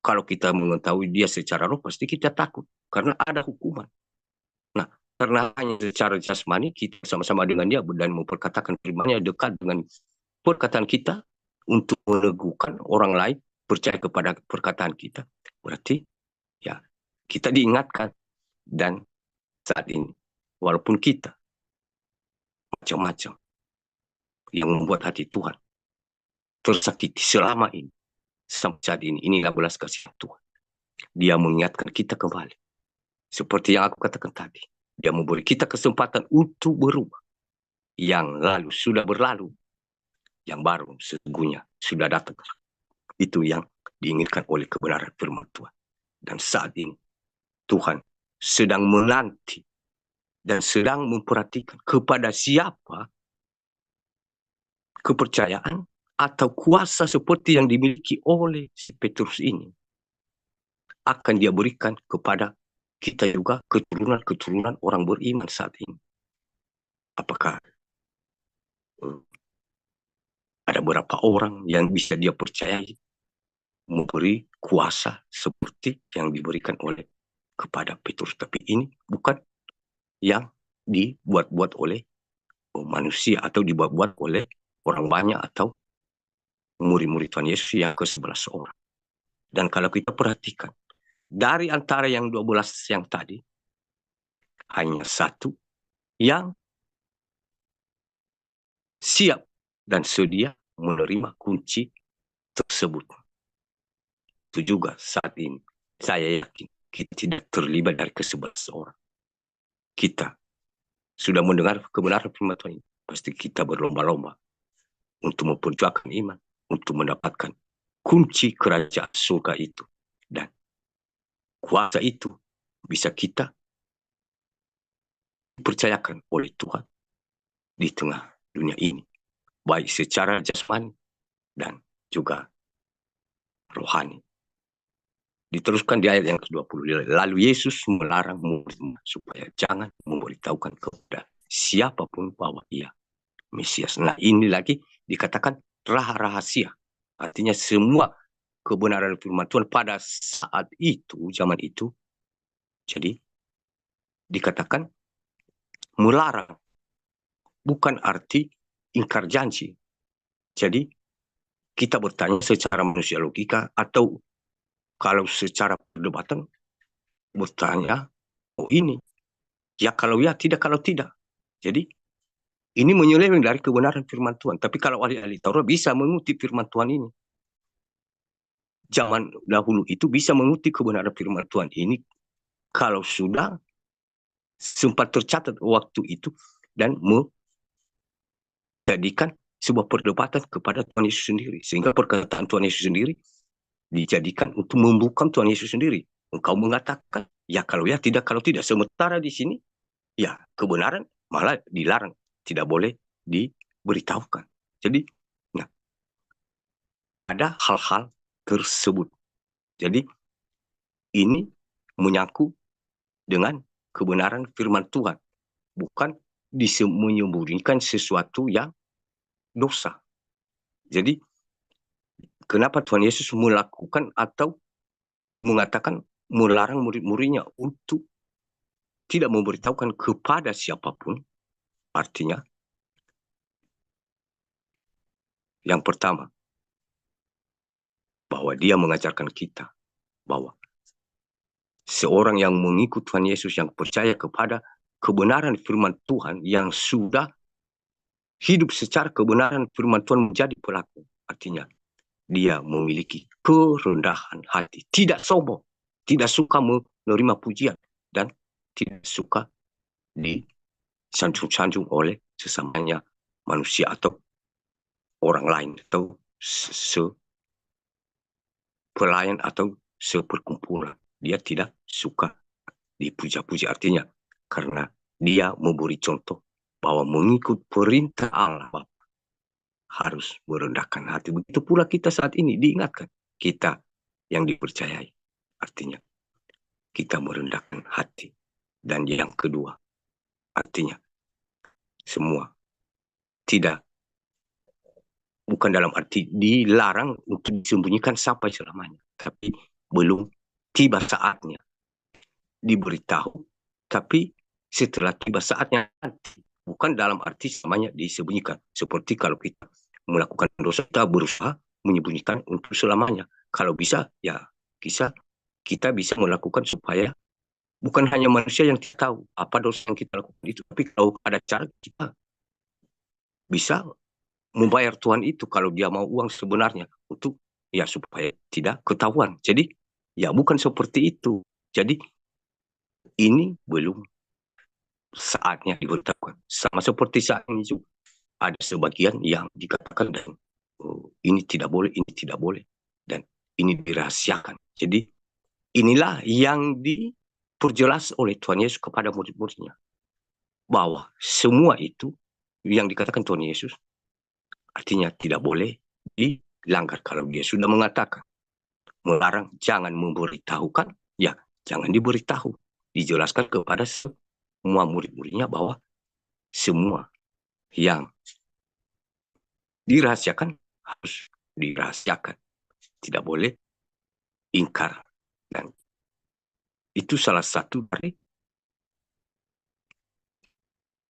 Kalau kita mengetahui dia secara roh, pasti kita takut. Karena ada hukuman. Nah, karena hanya secara jasmani, kita sama-sama dengan dia dan memperkatakan firman-Nya dekat dengan perkataan kita untuk meneguhkan orang lain percaya kepada perkataan kita. Berarti, ya, kita diingatkan. Dan saat ini, walaupun kita macam-macam yang membuat hati Tuhan tersakiti selama ini, sampai saat ini, inilah belas kasih Tuhan. Dia mengingatkan kita kembali. Seperti yang aku katakan tadi. Dia memberi kita kesempatan untuk berubah. Yang lalu sudah berlalu. Yang baru sesungguhnya sudah datang. Itu yang diinginkan oleh kebenaran firman Tuhan. Dan saat ini Tuhan sedang menanti dan sedang memperhatikan kepada siapa kepercayaan atau kuasa seperti yang dimiliki oleh si Petrus ini akan dia berikan kepada kita juga, keturunan-keturunan orang beriman saat ini. Apakah ada beberapa orang yang bisa dia percayai memberi kuasa seperti yang diberikan oleh kepada Petrus. Tapi ini bukan yang dibuat-buat oleh manusia atau dibuat-buat oleh orang banyak atau murid-murid Tuhan Yesus yang ke-11 orang. Dan kalau kita perhatikan, dari antara yang 12 yang tadi, hanya satu yang siap dan sedia menerima kunci tersebut. Itu juga saat ini, saya yakin kita tidak terlibat dari ke-11 orang. Kita sudah mendengar kebenaran firman Tuhan ini, pasti kita berlomba-lomba untuk memperjuangkan iman, untuk mendapatkan kunci kerajaan surga itu. Dan kuasa itu bisa kita dipercayakan oleh Tuhan di tengah dunia ini, baik secara jasmani dan juga rohani. Diteruskan di ayat yang ke-20. Lalu Yesus melarang murid-Nya supaya jangan memberitahukan kepada siapapun bahwa ia Mesias. Nah, ini lagi dikatakan rahasia. Artinya semua kebenaran firman Tuhan pada saat itu, zaman itu, jadi dikatakan melarang. Bukan arti ingkar janji. Jadi kita bertanya secara manusia logika atau kalau secara perdebatan bertanya, oh ini, ya kalau ya, tidak kalau tidak. Jadi ini menyeleweng dari kebenaran firman Tuhan. Tapi kalau ahli-ahli Taurat bisa mengutip firman Tuhan ini. Zaman dahulu itu bisa mengutip kebenaran firman Tuhan ini kalau sudah sempat tercatat waktu itu dan menjadikan sebuah perdebatan kepada Tuhan Yesus sendiri. Sehingga perkataan Tuhan Yesus sendiri dijadikan untuk membungkam Tuhan Yesus sendiri. Engkau mengatakan, ya kalau ya, tidak kalau tidak. Sementara di sini, ya kebenaran malah dilarang. Tidak boleh diberitahukan. Jadi, nah, ada hal-hal tersebut. Jadi, ini menyangkut dengan kebenaran firman Tuhan. Bukan menyembunyikan sesuatu yang dosa. Jadi, kenapa Tuhan Yesus melakukan atau mengatakan melarang murid-muridnya untuk tidak memberitahukan kepada siapapun? Artinya, yang pertama, bahwa dia mengajarkan kita bahwa seorang yang mengikut Tuhan Yesus, yang percaya kepada kebenaran firman Tuhan, yang sudah hidup secara kebenaran firman Tuhan menjadi pelaku. Artinya, dia memiliki kerendahan hati, tidak sombong, tidak suka menerima pujian, dan tidak suka disanjung-sanjung oleh sesamanya manusia atau orang lain, atau pelayan atau seperkumpulan. Dia tidak suka dipuja-puji, artinya karena dia memberi contoh bahwa mengikut perintah Allah harus merendahkan hati. Begitu pula kita saat ini diingatkan, kita yang dipercayai, artinya kita merendahkan hati. Dan yang kedua, artinya semua tidak, bukan dalam arti dilarang untuk disembunyikan sampai selamanya, tapi belum tiba saatnya diberitahu, tapi setelah tiba saatnya nanti, bukan dalam arti selamanya disembunyikan. Seperti kalau kita melakukan dosa, kita berusaha menyembunyikan untuk selamanya. Kalau bisa, ya kita bisa melakukan supaya bukan hanya manusia yang tidak tahu apa dosa yang kita lakukan itu, tapi kalau ada cara kita bisa membayar Tuhan itu kalau dia mau uang sebenarnya, untuk ya supaya tidak ketahuan. Jadi ya bukan seperti itu. Jadi ini belum saatnya diberitahukan. Sama seperti saat ini juga ada sebagian yang dikatakan dan ini tidak boleh, dan ini dirahasiakan. Jadi inilah yang diperjelas oleh Tuhan Yesus kepada murid-muridnya, bahwa semua itu yang dikatakan Tuhan Yesus artinya tidak boleh dilanggar. Kalau dia sudah mengatakan melarang jangan memberitahukan, ya jangan diberitahu. Dijelaskan kepada semua murid-muridnya bahwa semua yang dirahasiakan harus dirahasiakan, tidak boleh ingkar. Dan itu salah satu dari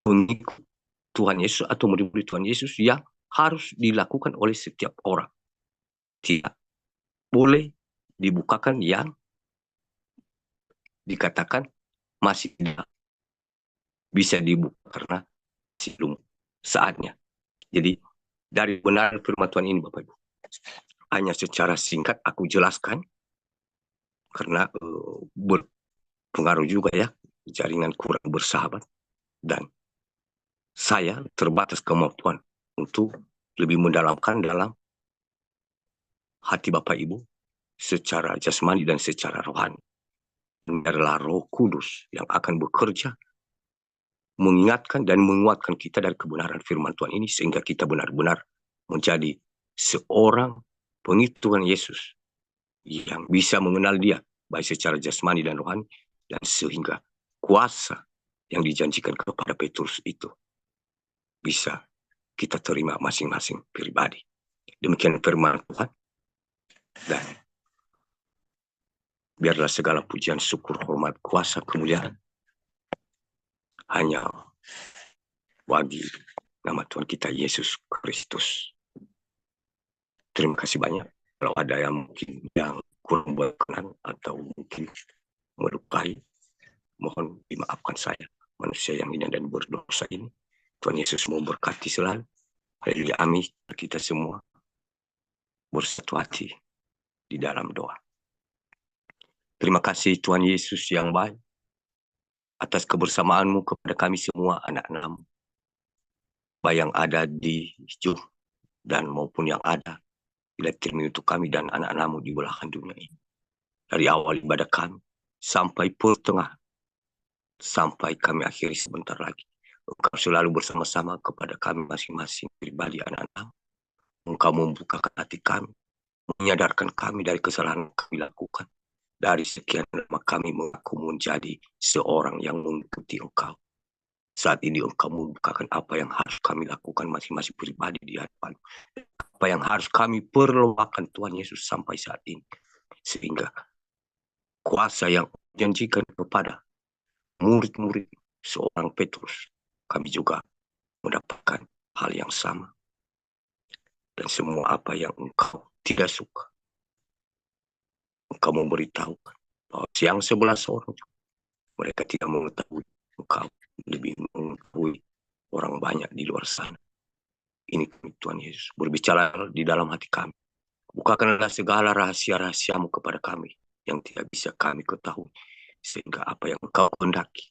pengikut Tuhan Yesus atau murid-murid Tuhan Yesus yang harus dilakukan oleh setiap orang. Tidak boleh dibukakan yang dikatakan masih tidak bisa dibuka karena belum saatnya. Jadi dari benar firman Tuhan ini, Bapak Ibu, hanya secara singkat aku jelaskan karena berpengaruh juga ya, jaringan kurang bersahabat, dan saya terbatas kemampuan untuk lebih mendalamkan dalam hati Bapak Ibu secara jasmani dan secara rohani. Ini adalah Roh Kudus yang akan bekerja mengingatkan dan menguatkan kita dari kebenaran firman Tuhan ini, sehingga kita benar-benar menjadi seorang pengikut Tuhan Yesus yang bisa mengenal dia baik secara jasmani dan rohani, dan sehingga kuasa yang dijanjikan kepada Petrus itu bisa kita terima masing-masing pribadi. Demikian firman Tuhan, dan biarlah segala pujian, syukur, hormat, kuasa, kemuliaan hanya bagi nama Tuhan kita Yesus Kristus. Terima kasih banyak. Kalau ada yang mungkin yang kurang berkenan atau mungkin melukai, mohon dimaafkan saya, manusia yang hina dan berdosa ini. Tuhan Yesus memberkati selalu. Haleluya, amin. Kita semua bersatu hati di dalam doa. Terima kasih Tuhan Yesus yang baik atas kebersamaanmu kepada kami semua anak-anak-Mu, baik yang ada di Juh dan maupun yang ada di termin untuk kami dan anak-anak-Mu di belahan dunia ini. Dari awal ibadah kami sampai pertengahan, sampai kami akhiri sebentar lagi, Engkau selalu bersama-sama kepada kami masing-masing pribadi anak-anak. Engkau membukakan hati kami, menyadarkan kami dari kesalahan yang kami lakukan. Dari sekian lama kami mengaku menjadi seorang yang mengikuti Engkau. Saat ini Engkau membukakan apa yang harus kami lakukan masing-masing pribadi di hadapan. Apa yang harus kami perlukan Tuhan Yesus sampai saat ini. Sehingga kuasa yang janjikan kepada murid-murid seorang Petrus, kami juga mendapatkan hal yang sama. Dan semua apa yang Engkau tidak suka, Engkau memberitahukan Yang 11 orang mereka tidak mengetahui engkau lebih mengetahui orang banyak di luar sana. Ini Tuhan Yesus berbicara di dalam hati kami. Bukakanlah segala rahasia-rahasiamu kepada kami yang tidak bisa kami ketahui. Sehingga apa yang engkau kehendaki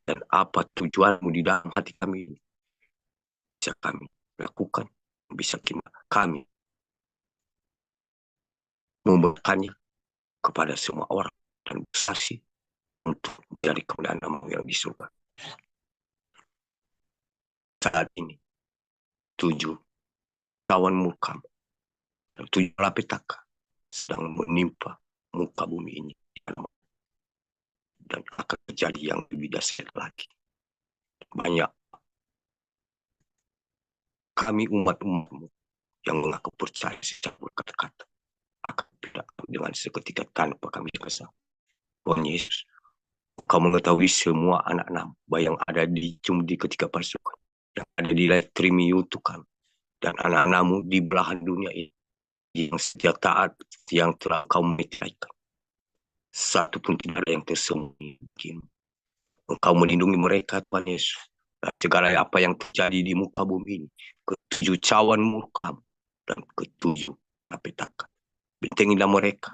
dan apa tujuanmu di dalam hati kami ini bisa kami lakukan, bisa kami memberikannya kepada semua orang dan bersaksi untuk menjadi kemuliaan-Mu yang di surga. Saat ini 7 cawan murka dan 7 malapetaka sedang menimpa muka bumi ini, dan akan terjadi yang lebih dahsyat lagi. Banyak kami umat-umat-Mu yang mengaku percaya secara berkata-kata akan tidak dengan seketika tanpa kami kesal. Tuhan Yesus, Kau mengetahui semua anak-anak yang ada di Cumdi ketika pasukan, yang ada di Trimiu Tukang, dan anak-anak-Mu di belahan dunia ini, yang setiap taat yang telah Kau menyediakan. Satu pun tidak ada yang tersembunyi. Engkau melindungi mereka, Tuhan Yesus, dan segala apa yang terjadi di muka bumi ini, ke-7 cawan murka dan ke-7 malapetaka. Bentengilah mereka.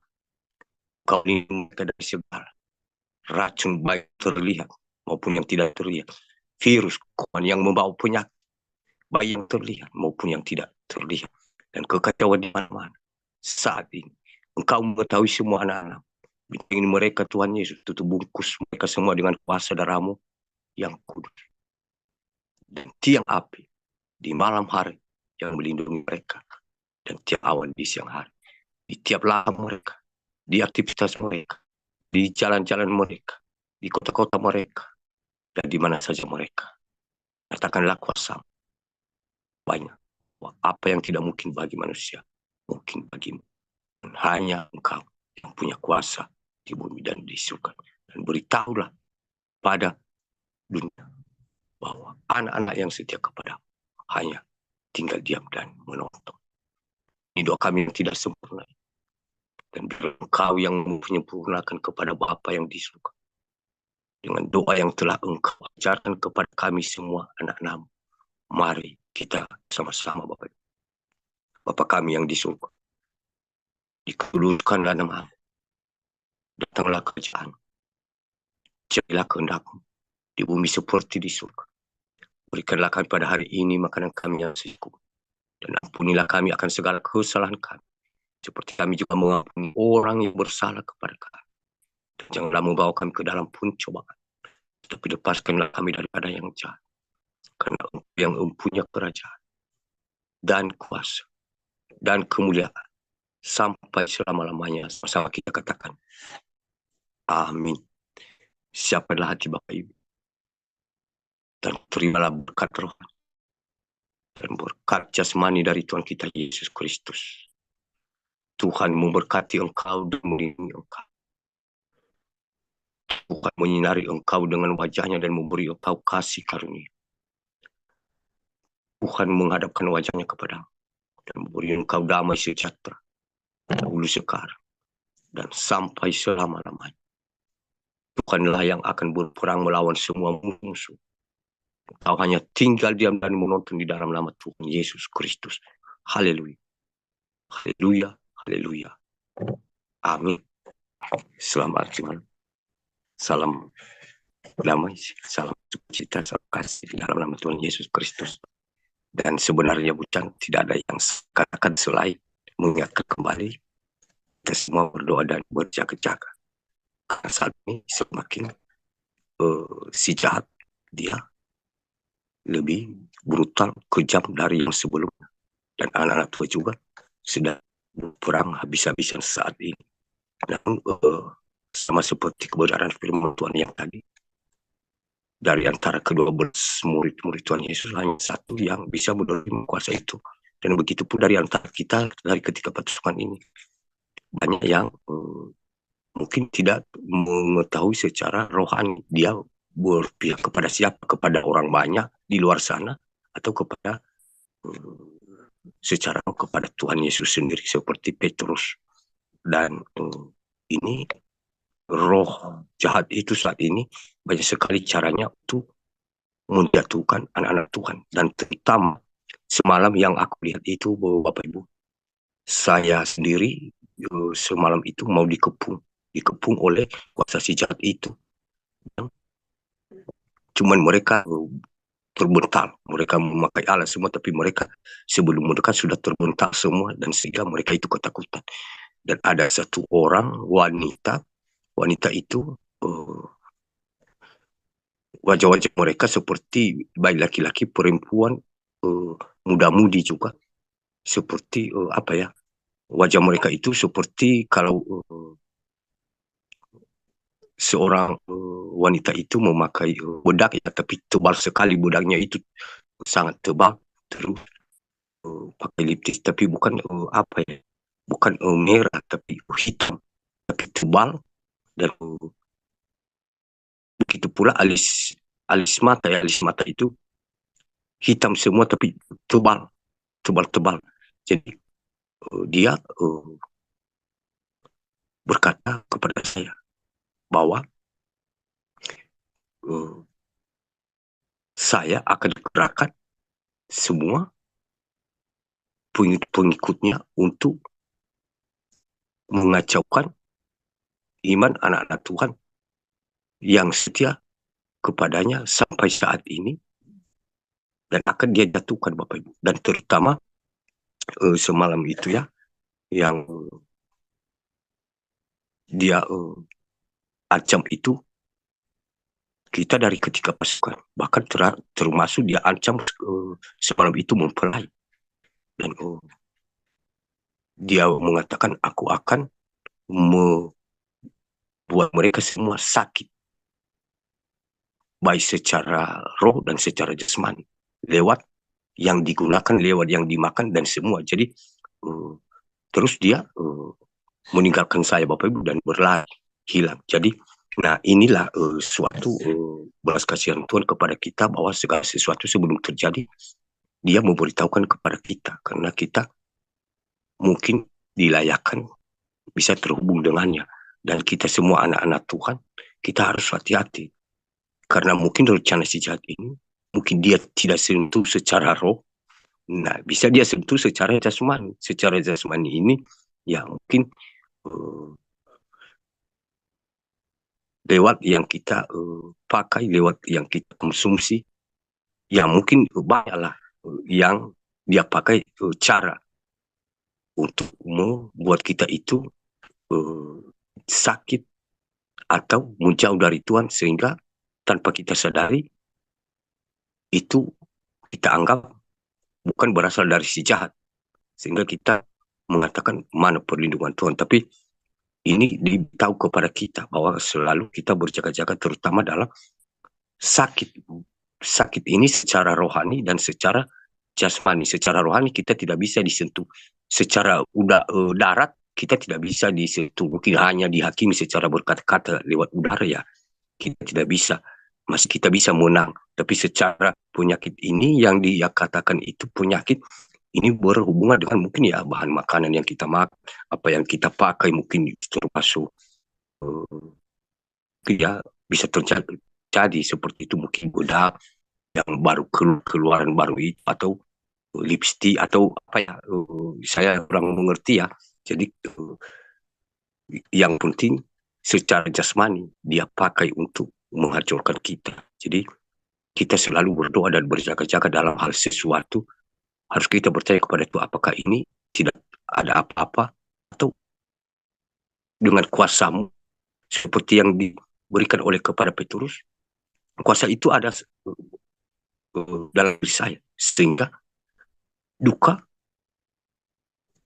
Kau lindungi mereka dari segala racun baik terlihat maupun yang tidak terlihat. Virus yang membawa penyakit baik yang terlihat maupun yang tidak terlihat. Dan kekacauan di mana-mana. Saat ini, Engkau mengetahui semua anak-anak. Bintangin mereka, Tuhan Yesus, tutup bungkus mereka semua dengan kuasa darah-Mu yang kudus. Dan tiang api di malam hari yang melindungi mereka. Dan tiap awan di siang hari. Di tiap langkah mereka. Di aktivitas mereka. Di jalan-jalan mereka. Di kota-kota mereka. Dan di mana saja mereka. Katakanlah kuasa banyak. Apa yang tidak mungkin bagi manusia, mungkin bagimu. Dan hanya Engkau yang punya kuasa di bumi dan di surga. Dan beritahulah pada dunia bahwa anak-anak yang setia kepada hanya tinggal diam dan menonton. Ini doa kami yang tidak sempurna. Dan Engkau yang menyempurnakan kepada Bapa yang di surga. Dengan doa yang telah Engkau ajarkan kepada kami semua anak-anak-Mu. Mari kita sama-sama Bapa. Bapa kami yang di surga. Dikuduskanlah nama-Mu. Datanglah kerajaan. Jadilah kehendak-Mu di bumi seperti di surga. Berikanlah kami pada hari ini makanan kami yang secukupnya. Dan ampunilah kami akan segala kesalahan kami. Seperti kami juga mengampuni orang yang bersalah kepada kami. Dan janganlah membawa kami ke dalam pencobaan. Tetapi lepaskanlah kami daripada yang jahat. Karena Engkau yang mempunyai kerajaan dan kuasa dan kemuliaan sampai selama-lamanya. Sama-sama kita katakan amin. Siapkanlah hati Bapak Ibu dan terimalah berkat roh dan berkat jasmani dari Tuhan kita Yesus Kristus. Tuhan memberkati engkau dan melindungi engkau. Tuhan menyinari engkau dengan wajahnya dan memberi engkau kasih karunia. Tuhan menghadapkan wajahnya kepadamu dan memberi engkau damai sejahtera dahulu sekarang dan sampai selama-lamanya. Tuhanlah yang akan berperang melawan semua musuh. Engkau hanya tinggal diam dan menonton di dalam nama Tuhan Yesus Kristus. Haleluya. Haleluya. Haleluya. Amin. Selamat Tuhan. Salam damai, salam sukacita, salam kasih di dalam nama Tuhan Yesus Kristus. Dan sebenarnya bukan tidak ada yang katakan selain mengingatkan kembali kita semua berdoa dan berjaga-jaga. Karena saat ini semakin si jahat dia lebih brutal, kejam dari yang sebelumnya. Dan anak-anak tua juga sedang berperang habis-habisan saat ini. Dan sama seperti kebenaran firman Tuhan yang tadi, dari antara ke-12 murid-murid Tuhan Yesus hanya satu yang bisa menerima kuasa itu. Dan begitu pun dari antara kita dari ketika pasukan ini banyak yang mungkin tidak mengetahui secara rohani dia berpihak kepada siapa, kepada orang banyak di luar sana atau kepada secara kepada Tuhan Yesus sendiri seperti Petrus. Dan ini roh jahat itu saat ini banyak sekali caranya untuk menjatuhkan anak-anak Tuhan. Dan terutama semalam yang aku lihat itu, Bapak Ibu, saya sendiri semalam itu mau dikepung oleh kuasa si jahat itu. Cuman mereka terbental, mereka memakai alat semua, tapi mereka sebelum mereka sudah terbental semua, dan sehingga mereka itu ketakutan. Dan ada satu orang wanita itu wajah-wajah mereka seperti baik laki-laki, perempuan, muda-mudi juga, seperti apa ya, wajah mereka itu seperti kalau seorang wanita itu memakai bedak ya, tapi tebal sekali bedaknya itu, sangat tebal, terus pakai lipstick, tapi bukan apa ya, bukan merah, tapi hitam, tapi tebal, dan begitu pula alis mata itu hitam semua, tapi tebal. Jadi dia berkata kepada saya bahwa saya akan kerahkan semua pengikutnya untuk mengacaukan iman anak-anak Tuhan yang setia kepadanya sampai saat ini, dan akan dia jatuhkan, Bapak Ibu. Dan terutama semalam itu ya, yang dia ancam itu kita dari ketika pasukan, bahkan termasuk dia ancam semalam itu mempelai, dan dia mengatakan aku akan membuat mereka semua sakit, baik secara roh dan secara jasmani, lewat yang digunakan, lewat yang dimakan dan semua. Jadi terus dia meninggalkan saya, Bapak Ibu, dan berlari hilang. Jadi nah inilah suatu belas kasihan Tuhan kepada kita, bahwa segala sesuatu sebelum terjadi dia memberitahukan kepada kita, karena kita mungkin dilayakkan bisa terhubung dengannya. Dan kita semua anak-anak Tuhan, kita harus hati-hati, karena mungkin rencana si jahat ini mungkin dia tidak sentuh secara roh, nah bisa dia sentuh secara jasmani. Secara jasmani ini ya mungkin lewat yang kita pakai, lewat yang kita konsumsi, ya mungkin banyaklah yang dia pakai cara untuk membuat kita itu sakit atau menjauh dari Tuhan, sehingga tanpa kita sadari itu kita anggap bukan berasal dari si jahat, sehingga kita mengatakan mana perlindungan Tuhan. Tapi ini diberitahu kepada kita bahwa selalu kita berjaga-jaga, terutama dalam sakit ini secara rohani dan secara jasmani. Secara rohani kita tidak bisa disentuh, secara darat kita tidak bisa disentuh, mungkin hanya dihakimi secara berkata-kata lewat udara ya, kita tidak bisa, masih kita bisa menang. Tapi secara penyakit ini yang dia katakan itu penyakit, ini berhubungan dengan mungkin ya bahan makanan yang kita makan, apa yang kita pakai, mungkin termasuk ya bisa terjadi seperti itu, mungkin bedak yang baru keluaran baru itu, atau lipstick, atau apa ya, saya kurang mengerti ya. Jadi yang penting secara jasmani dia pakai untuk menghancurkan kita. Jadi kita selalu berdoa dan berjaga-jaga dalam hal sesuatu. Harus kita percaya kepada Tuhan, apakah ini tidak ada apa-apa, atau dengan kuasamu seperti yang diberikan oleh kepada Petrus, kuasa itu ada dalam diri saya, sehingga duka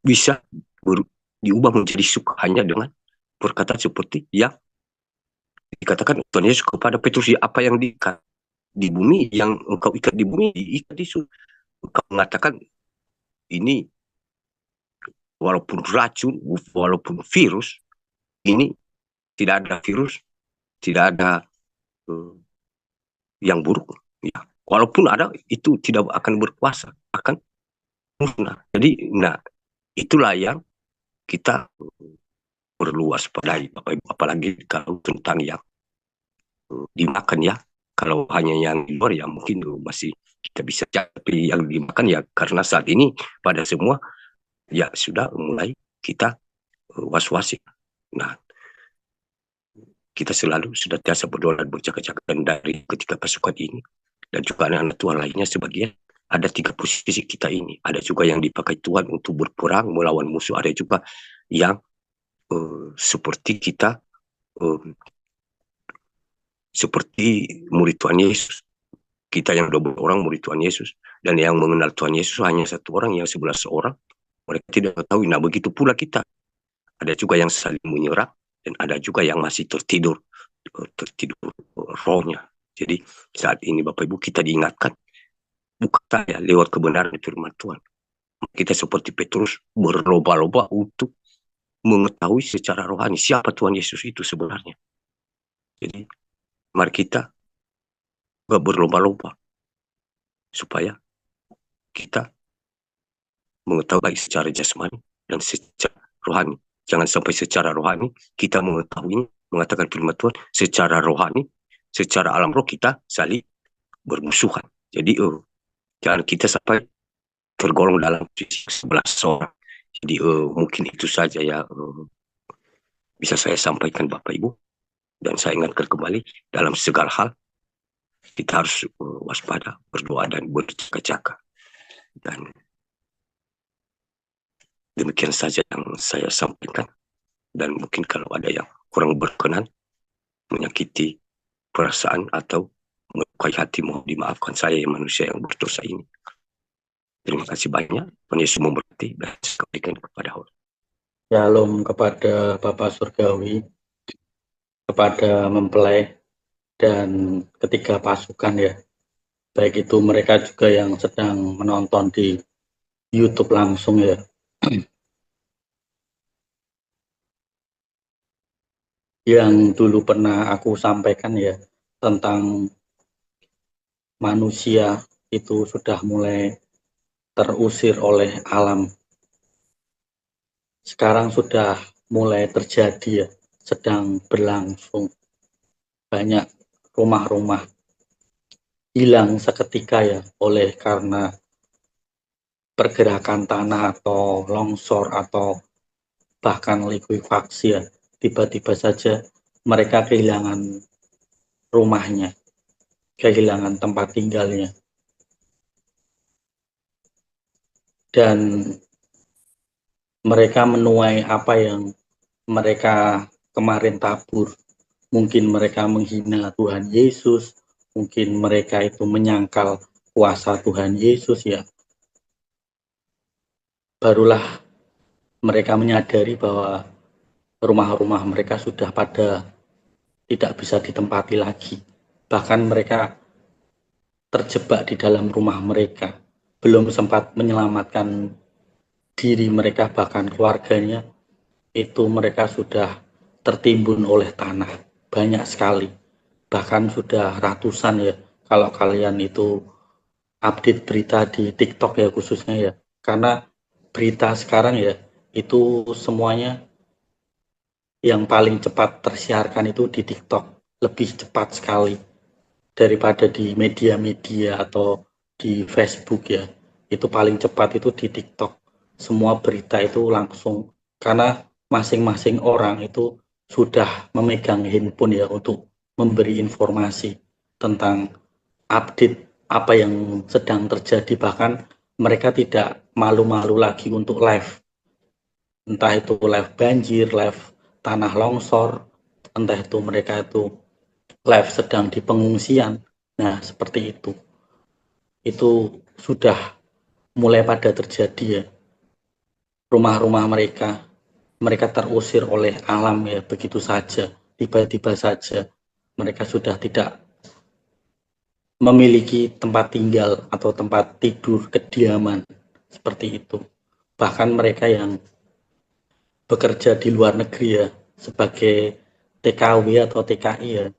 bisa diubah menjadi suka hanya dengan perkataan seperti yang dikatakan Tuhan Yesus kepada Petrus, apa yang diikat di bumi, yang engkau ikat di bumi, diikat di surga. Engkau mengatakan ini walaupun racun, walaupun virus, ini tidak ada virus, tidak ada yang buruk. Ya, walaupun ada, itu tidak akan berkuasa, akan musnah. Jadi, nah itulah yang kita perlu waspadai Bapak Ibu, apalagi kalau tentang yang dimakan ya. Kalau hanya yang di luar ya mungkin masih kita bisa jaga, tapi yang dimakan ya karena saat ini pada semua ya sudah mulai kita was-was. Nah, kita selalu sudah biasa berdoa dan berjaga-jaga, dan dari ketiga pasukan ini dan juga anak-anak Tuhan lainnya sebagian ada 3 posisi kita ini. Ada juga yang dipakai Tuhan untuk berperang melawan musuh, ada juga yang seperti kita, seperti murid Tuhan Yesus. Kita yang 12 orang murid Tuhan Yesus, dan yang mengenal Tuhan Yesus hanya 1 orang, yang 11 orang mereka tidak tahu. Nah, begitu pula kita. Ada juga yang saling menyerang, dan ada juga yang masih tertidur rohnya. Jadi saat ini Bapak Ibu kita diingatkan, bukan saya lewat kebenaran firman Tuhan. Kita seperti Petrus berlomba-lomba untuk mengetahui secara rohani siapa Tuhan Yesus itu sebenarnya. Jadi mari kita berlomba-lomba supaya kita mengetahui baik secara jasmani dan secara rohani. Jangan sampai secara rohani kita mengetahui, mengatakan firman Tuhan, secara rohani, secara alam roh kita saling bermusuhan. Jadi jangan kita sampai tergolong dalam 11 orang. Jadi mungkin itu saja ya bisa saya sampaikan Bapak Ibu, dan saya ingatkan kembali dalam segala hal kita harus waspada, berdoa dan berjaga-jaga. Dan demikian saja yang saya sampaikan, dan mungkin kalau ada yang kurang berkenan, menyakiti perasaan atau melukai hati, mohon dimaafkan saya yang manusia yang berdosa ini. Terima kasih banyak. Tuhan Yesus memberkati, dan saya berikan kepada Allah. Shalom kepada Bapak Surgawi, kepada mempelai dan ketiga pasukan ya. Baik itu mereka juga yang sedang menonton di YouTube langsung ya. Yang dulu pernah aku sampaikan ya, tentang manusia itu sudah mulai terusir oleh alam. Sekarang sudah mulai terjadi ya, sedang berlangsung. Banyak rumah-rumah hilang seketika ya, oleh karena pergerakan tanah atau longsor atau bahkan likuifaksi ya. Tiba-tiba saja mereka kehilangan rumahnya, kehilangan tempat tinggalnya. Dan mereka menuai apa yang mereka kemarin tabur. Mungkin mereka menghina Tuhan Yesus, mungkin mereka itu menyangkal kuasa Tuhan Yesus ya. Barulah mereka menyadari bahwa rumah-rumah mereka sudah pada tidak bisa ditempati lagi. Bahkan mereka terjebak di dalam rumah mereka, belum sempat menyelamatkan diri mereka bahkan keluarganya, itu mereka sudah tertimbun oleh tanah banyak sekali, bahkan sudah ratusan ya. Kalau kalian itu update berita di TikTok ya khususnya ya, karena berita sekarang ya itu semuanya yang paling cepat tersiarkan itu di TikTok, lebih cepat sekali daripada di media-media atau di Facebook ya. Itu paling cepat itu di TikTok. Semua berita itu langsung, karena masing-masing orang itu sudah memegang handphone ya untuk memberi informasi tentang update apa yang sedang terjadi. Bahkan mereka tidak malu-malu lagi untuk live. Entah itu live banjir, live tanah longsor, entah itu mereka itu live sedang di pengungsian. Nah, seperti itu. Itu sudah mulai pada terjadi ya. Rumah-rumah mereka terusir oleh alam ya, begitu saja. Tiba-tiba saja mereka sudah tidak memiliki tempat tinggal atau tempat tidur, kediaman. Seperti itu. Bahkan mereka yang bekerja di luar negeri ya, sebagai TKW atau TKI ya,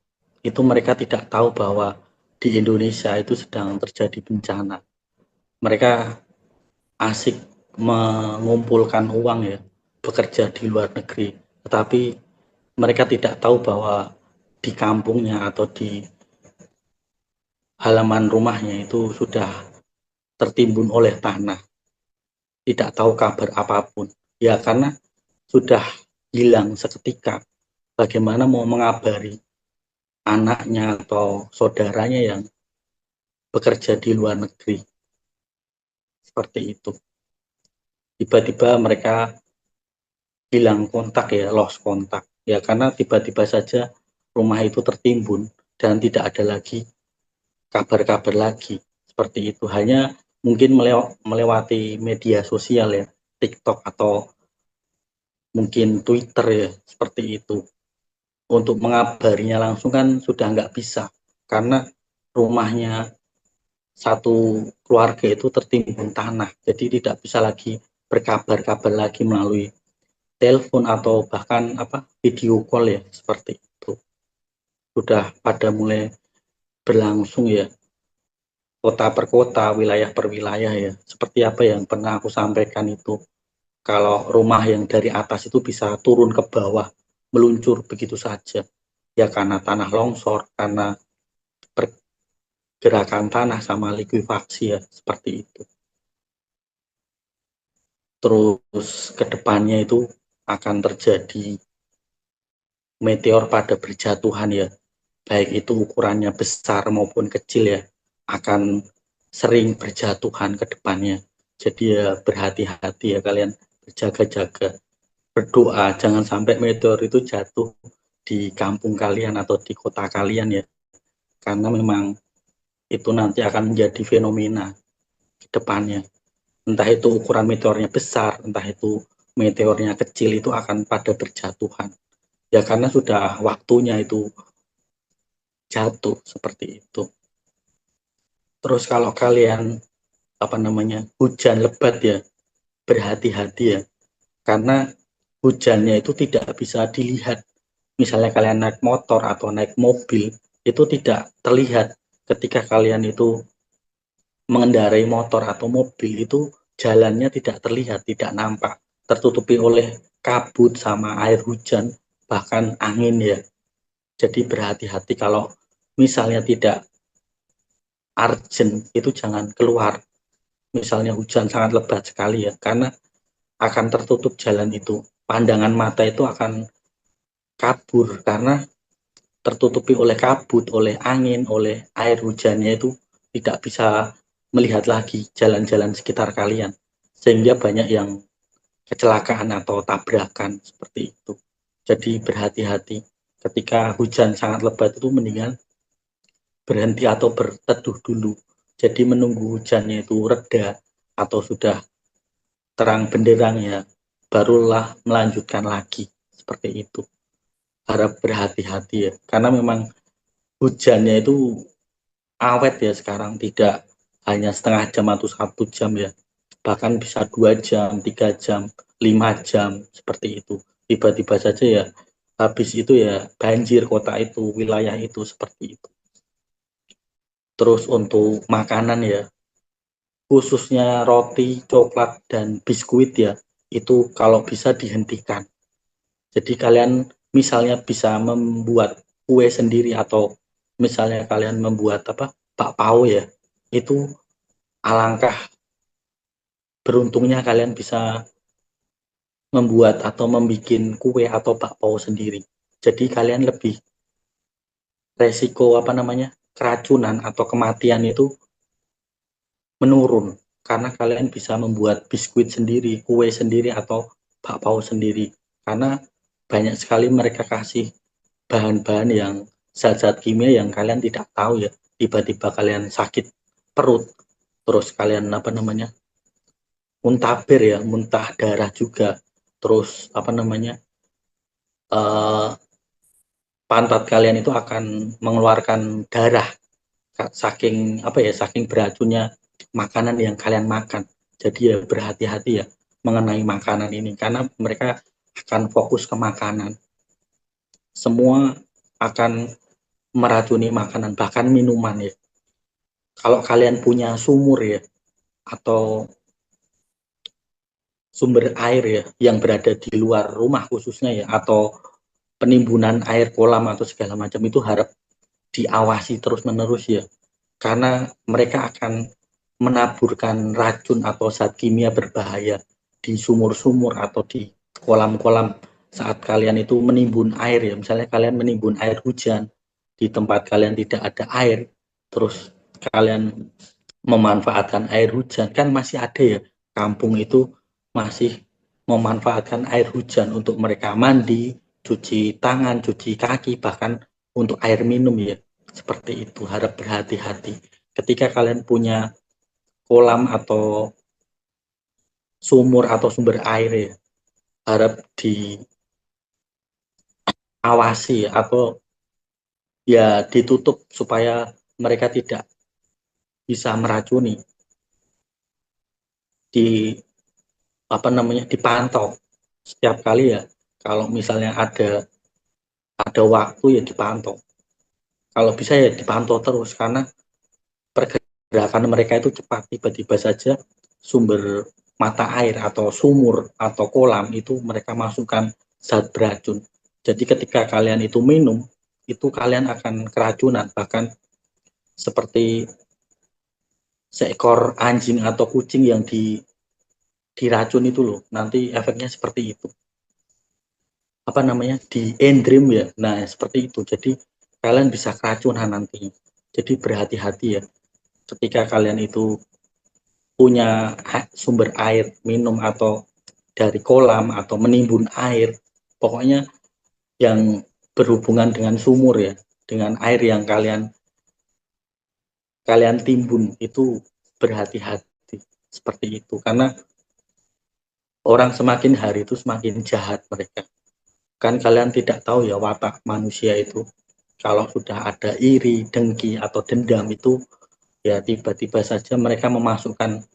itu mereka tidak tahu bahwa di Indonesia itu sedang terjadi bencana. Mereka asik mengumpulkan uang ya, bekerja di luar negeri, tetapi mereka tidak tahu bahwa di kampungnya atau di halaman rumahnya itu sudah tertimbun oleh tanah, tidak tahu kabar apapun. Ya karena sudah hilang seketika, bagaimana mau mengabari anaknya atau saudaranya yang bekerja di luar negeri. Seperti itu. Tiba-tiba mereka hilang kontak ya, lost kontak. Ya karena tiba-tiba saja rumah itu tertimbun dan tidak ada lagi kabar-kabar lagi. Seperti itu. Hanya mungkin melewati media sosial ya, TikTok atau mungkin Twitter ya, seperti itu. Untuk mengabarinya langsung kan sudah nggak bisa, karena rumahnya satu keluarga itu tertimbun tanah, jadi tidak bisa lagi berkabar-kabar lagi melalui telepon atau bahkan video call ya, seperti itu. Sudah pada mulai berlangsung ya, kota per kota, wilayah per wilayah ya, seperti apa yang pernah aku sampaikan itu. Kalau rumah yang dari atas itu bisa turun ke bawah, meluncur begitu saja. Ya karena tanah longsor, karena pergerakan tanah sama likuifaksi ya, seperti itu. Terus ke depannya itu akan terjadi meteor pada berjatuhan ya, baik itu ukurannya besar maupun kecil ya, akan sering berjatuhan ke depannya. Jadi ya berhati-hati ya kalian, berjaga-jaga, berdoa jangan sampai meteor itu jatuh di kampung kalian atau di kota kalian ya, karena memang itu nanti akan menjadi fenomena ke depannya. Entah itu ukuran meteornya besar, entah itu meteornya kecil, itu akan pada berjatuhan. Ya karena sudah waktunya itu jatuh, seperti itu. Terus kalau kalian hujan lebat ya, berhati-hati ya, karena hujannya itu tidak bisa dilihat. Misalnya kalian naik motor atau naik mobil, itu tidak terlihat. Ketika kalian itu mengendarai motor atau mobil, itu jalannya tidak terlihat, tidak nampak, tertutupi oleh kabut sama air hujan, bahkan angin ya. Jadi berhati-hati, kalau misalnya tidak urgent itu jangan keluar. Misalnya hujan sangat lebat sekali ya, karena akan tertutup jalan itu. Pandangan mata itu akan kabur karena tertutupi oleh kabut, oleh angin, oleh air hujannya, itu tidak bisa melihat lagi jalan-jalan sekitar kalian. Sehingga banyak yang kecelakaan atau tabrakan seperti itu. Jadi berhati-hati. Ketika hujan sangat lebat itu mendingan berhenti atau berteduh dulu. Jadi menunggu hujannya itu reda atau sudah terang benderang ya, barulah melanjutkan lagi. Seperti itu. Harap berhati-hati ya. Karena memang hujannya itu awet ya sekarang, tidak hanya setengah jam atau 1 jam ya. Bahkan bisa 2 jam, 3 jam, 5 jam, seperti itu. Tiba-tiba saja ya, habis itu ya banjir kota itu, wilayah itu, seperti itu. Terus untuk makanan ya, khususnya roti, coklat, dan biskuit ya, itu kalau bisa dihentikan. Jadi kalian misalnya bisa membuat kue sendiri atau misalnya kalian membuat bakpao ya, itu alangkah beruntungnya kalian bisa membuat atau membuat kue atau bakpao sendiri. Jadi kalian lebih resiko keracunan atau kematian itu menurun karena kalian bisa membuat biskuit sendiri, kue sendiri, atau bakpao sendiri. Karena banyak sekali mereka kasih bahan-bahan yang zat-zat kimia yang kalian tidak tahu ya. Tiba-tiba kalian sakit perut, terus kalian muntaber ya, muntah darah juga, terus pantat kalian itu akan mengeluarkan darah saking saking beracunnya makanan yang kalian makan. Jadi ya berhati-hati ya mengenai makanan ini, karena mereka akan fokus ke makanan. Semua akan meracuni makanan, bahkan minuman ya. Kalau kalian punya sumur ya, atau sumber air ya yang berada di luar rumah khususnya ya, atau penimbunan air kolam atau segala macam itu harap diawasi terus-menerus ya, karena mereka akan menaburkan racun atau zat kimia berbahaya di sumur-sumur atau di kolam-kolam saat kalian itu menimbun air ya. Misalnya kalian menimbun air hujan di tempat kalian tidak ada air, terus kalian memanfaatkan air hujan, kan masih ada ya kampung itu masih memanfaatkan air hujan untuk mereka mandi, cuci tangan, cuci kaki, bahkan untuk air minum ya. Seperti itu, harap berhati-hati. Ketika kalian punya kolam atau sumur atau sumber air ya, harap diawasi atau ya ditutup supaya mereka tidak bisa meracuni, di dipantau setiap kali ya. Kalau misalnya ada waktu ya dipantau. Kalau bisa ya dipantau terus, karena pergerakan mereka itu cepat. Tiba-tiba saja sumber mata air atau sumur atau kolam itu mereka masukkan zat beracun. Jadi ketika kalian itu minum, itu kalian akan keracunan. Bahkan seperti seekor anjing atau kucing yang diracun itu loh. Nanti efeknya seperti itu. Di endrim ya. Nah, seperti itu. Jadi kalian bisa keracunan nanti. Jadi berhati-hati ya. Ketika kalian itu punya sumber air minum atau dari kolam atau menimbun air, pokoknya yang berhubungan dengan sumur ya, dengan air yang kalian timbun itu berhati-hati seperti itu, karena orang semakin hari itu semakin jahat mereka. Kan kalian tidak tahu ya watak manusia itu, kalau sudah ada iri, dengki atau dendam itu ya tiba-tiba saja mereka memasukkan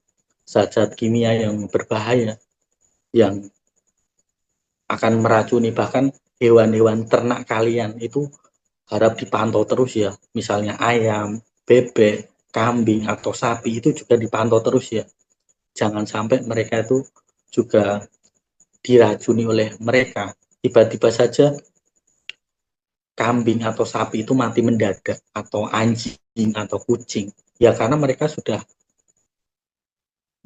zat-zat kimia yang berbahaya yang akan meracuni bahkan hewan-hewan ternak kalian itu. Harap dipantau terus ya, misalnya ayam, bebek, kambing atau sapi itu juga dipantau terus ya, jangan sampai mereka itu juga diracuni oleh mereka. Tiba-tiba saja kambing atau sapi itu mati mendadak, atau anjing atau kucing ya, karena mereka sudah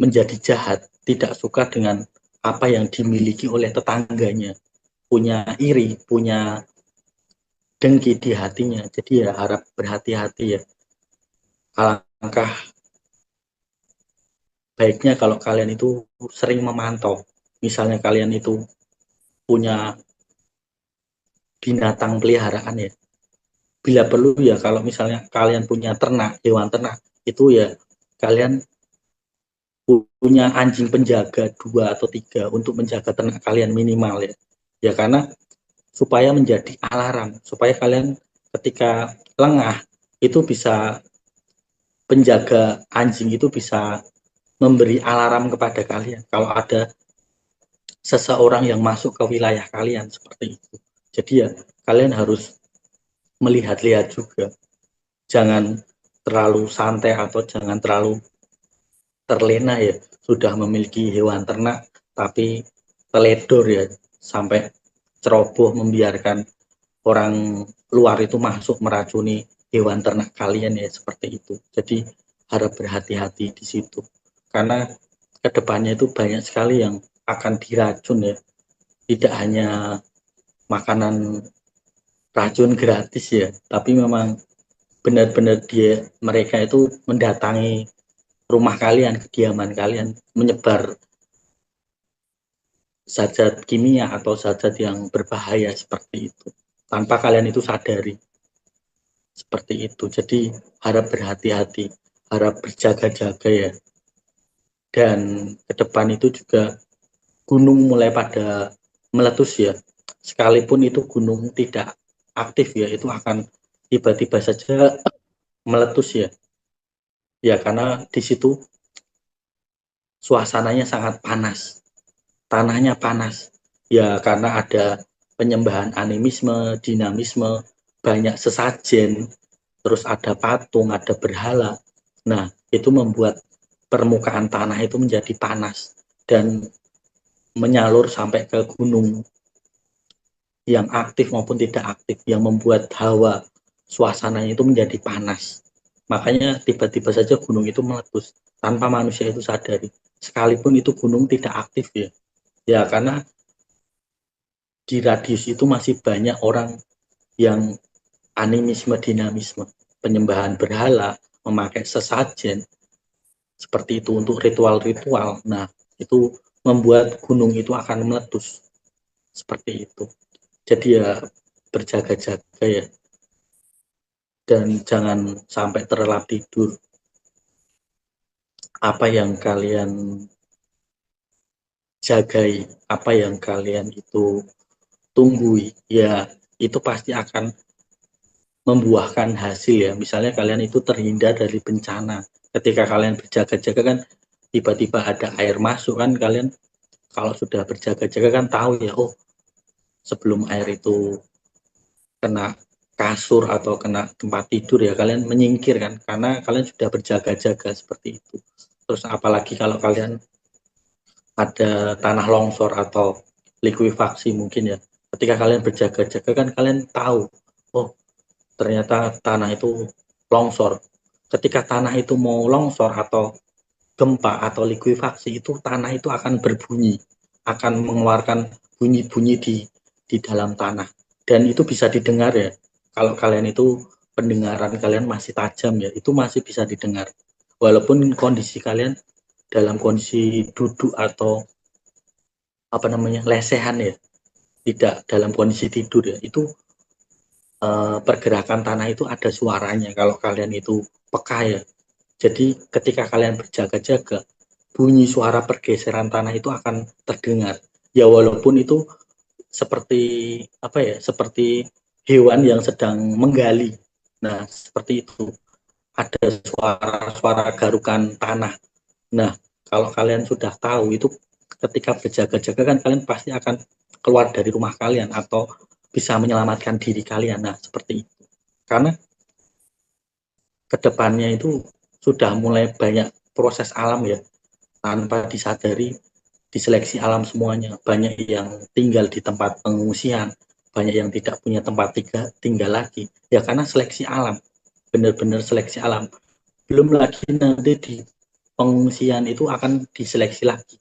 menjadi jahat, tidak suka dengan apa yang dimiliki oleh tetangganya, punya iri, punya dengki di hatinya. Jadi ya harap berhati-hati ya. Alangkah baiknya kalau kalian itu sering memantau. Misalnya kalian itu punya binatang peliharaan ya. Bila perlu ya, kalau misalnya kalian punya ternak, hewan ternak, itu ya kalian punya anjing penjaga 2 atau 3 untuk menjaga ternak kalian minimal ya. Ya karena supaya menjadi alarm, supaya kalian ketika lengah itu bisa, penjaga anjing itu bisa memberi alarm kepada kalian kalau ada seseorang yang masuk ke wilayah kalian seperti itu. Jadi ya kalian harus melihat-lihat juga, jangan terlalu santai atau jangan terlalu terlena ya, sudah memiliki hewan ternak tapi teledor ya, sampai ceroboh membiarkan orang luar itu masuk meracuni hewan ternak kalian ya, seperti itu. Jadi harap berhati-hati di situ, karena kedepannya itu banyak sekali yang akan diracun ya, tidak hanya makanan racun gratis ya, tapi memang benar-benar mereka itu mendatangi rumah kalian, kediaman kalian, menyebar zat-zat kimia atau zat-zat yang berbahaya seperti itu, tanpa kalian itu sadari. Seperti itu. Jadi harap berhati-hati, harap berjaga-jaga ya. Dan ke depan itu juga gunung mulai pada meletus ya. Sekalipun itu gunung tidak aktif ya, itu akan tiba-tiba saja meletus ya. Ya karena di situ suasananya sangat panas, tanahnya panas. Ya karena ada penyembahan animisme, dinamisme, banyak sesajen, terus ada patung, ada berhala. Nah, itu membuat permukaan tanah itu menjadi panas, dan menyalur sampai ke gunung yang aktif maupun tidak aktif, yang membuat hawa suasananya itu menjadi panas. Makanya tiba-tiba saja gunung itu meletus tanpa manusia itu sadari. Sekalipun itu gunung tidak aktif ya. Ya karena di radius itu masih banyak orang yang animisme, dinamisme, penyembahan berhala, memakai sesajen, seperti itu untuk ritual-ritual. Nah, itu membuat gunung itu akan meletus. Seperti itu. Jadi ya berjaga-jaga ya. Dan jangan sampai terlelap tidur. Apa yang kalian jagai, apa yang kalian itu tunggui, ya itu pasti akan membuahkan hasil ya. Misalnya kalian itu terhindar dari bencana. Ketika kalian berjaga-jaga kan tiba-tiba ada air masuk kan, kalian kalau sudah berjaga-jaga kan tahu ya, oh sebelum air itu kena kasur atau kena tempat tidur ya kalian menyingkir kan, karena kalian sudah berjaga-jaga seperti itu. Terus apalagi kalau kalian ada tanah longsor atau likuifaksi mungkin ya, ketika kalian berjaga-jaga kan kalian tahu, oh ternyata tanah itu longsor. Ketika tanah itu mau longsor atau gempa atau likuifaksi, itu tanah itu akan berbunyi, akan mengeluarkan bunyi-bunyi di dalam tanah. Dan itu bisa didengar ya. Kalau kalian itu pendengaran kalian masih tajam ya, itu masih bisa didengar. Walaupun kondisi kalian dalam kondisi duduk atau apa namanya lesehan ya, tidak dalam kondisi tidur ya, itu pergerakan tanah itu ada suaranya kalau kalian itu peka ya. Jadi ketika kalian berjaga-jaga, bunyi suara pergeseran tanah itu akan terdengar. Ya walaupun itu seperti apa ya, seperti hewan yang sedang menggali. Nah, seperti itu. Ada suara-suara garukan tanah. Nah, kalau kalian sudah tahu itu ketika berjaga-jaga kan kalian pasti akan keluar dari rumah kalian atau bisa menyelamatkan diri kalian. Nah, seperti itu. Karena kedepannya itu sudah mulai banyak proses alam ya, tanpa disadari diseleksi alam semuanya. Banyak yang tinggal di tempat pengungsian, banyak yang tidak punya tempat tinggal lagi. Ya karena seleksi alam, benar-benar seleksi alam. Belum lagi nanti di pengungsian itu akan diseleksi lagi.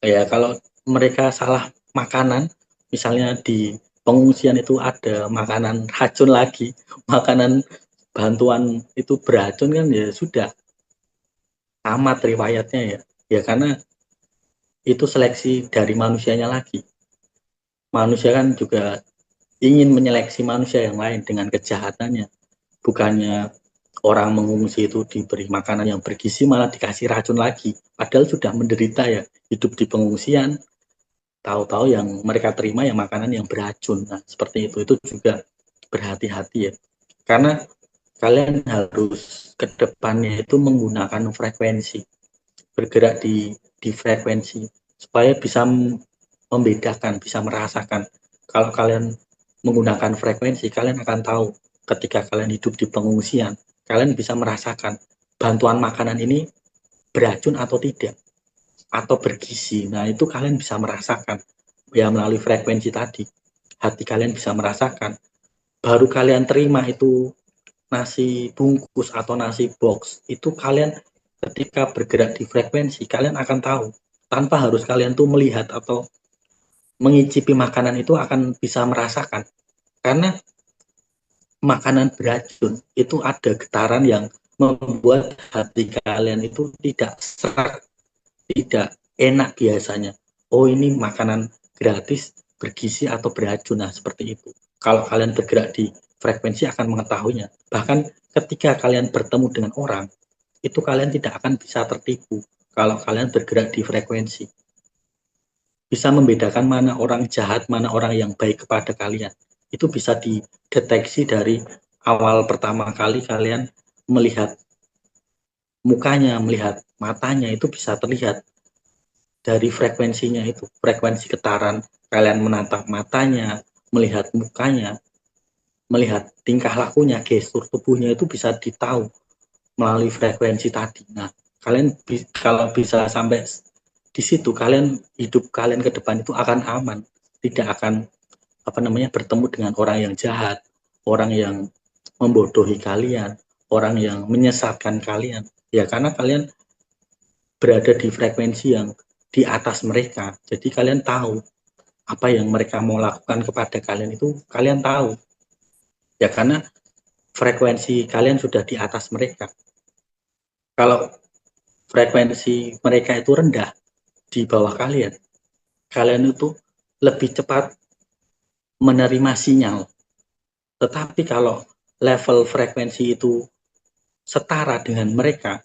Ya kalau mereka salah makanan, misalnya di pengungsian itu ada makanan racun lagi, makanan bantuan itu beracun kan ya sudah tamat riwayatnya ya. Ya karena itu seleksi dari manusianya lagi. Manusia kan juga ingin menyeleksi manusia yang lain dengan kejahatannya. Bukannya orang mengungsi itu diberi makanan yang bergizi malah dikasih racun lagi. Padahal sudah menderita ya, hidup di pengungsian, tahu-tahu yang mereka terima yang makanan yang beracun. Nah, seperti itu juga berhati-hati ya. Karena kalian harus ke depannya itu menggunakan frekuensi, bergerak di frekuensi supaya bisa membedakan, bisa merasakan. Kalau kalian menggunakan frekuensi, kalian akan tahu ketika kalian hidup di pengungsian, kalian bisa merasakan bantuan makanan ini beracun atau tidak, atau bergizi. Nah, itu kalian bisa merasakan ya melalui frekuensi tadi. Hati kalian bisa merasakan. Baru kalian terima itu nasi bungkus atau nasi box, itu kalian ketika bergerak di frekuensi, kalian akan tahu. Tanpa harus kalian tuh melihat atau mengicipi makanan itu akan bisa merasakan. Karena makanan beracun itu ada getaran yang membuat hati kalian itu tidak serak, tidak enak biasanya. Oh ini makanan gratis, bergizi atau beracun, nah seperti itu. Kalau kalian bergerak di frekuensi akan mengetahuinya. Bahkan ketika kalian bertemu dengan orang, itu kalian tidak akan bisa tertipu kalau kalian bergerak di frekuensi. Bisa membedakan mana orang jahat, mana orang yang baik kepada kalian. Itu bisa dideteksi dari awal pertama kali kalian melihat mukanya, melihat matanya, itu bisa terlihat dari frekuensinya itu, frekuensi getaran kalian menatap matanya, melihat mukanya, melihat tingkah lakunya, gestur tubuhnya itu bisa ditahu melalui frekuensi tadi. Nah, kalian kalau bisa sampai di situ hidup kalian ke depan itu akan aman, tidak akan bertemu dengan orang yang jahat, orang yang membodohi kalian, orang yang menyesatkan kalian. Ya karena kalian berada di frekuensi yang di atas mereka. Jadi kalian tahu apa yang mereka mau lakukan kepada kalian itu kalian tahu. Ya karena frekuensi kalian sudah di atas mereka. Kalau frekuensi mereka itu rendah di bawah kalian, kalian itu lebih cepat menerima sinyal. Tetapi kalau level frekuensi itu setara dengan mereka,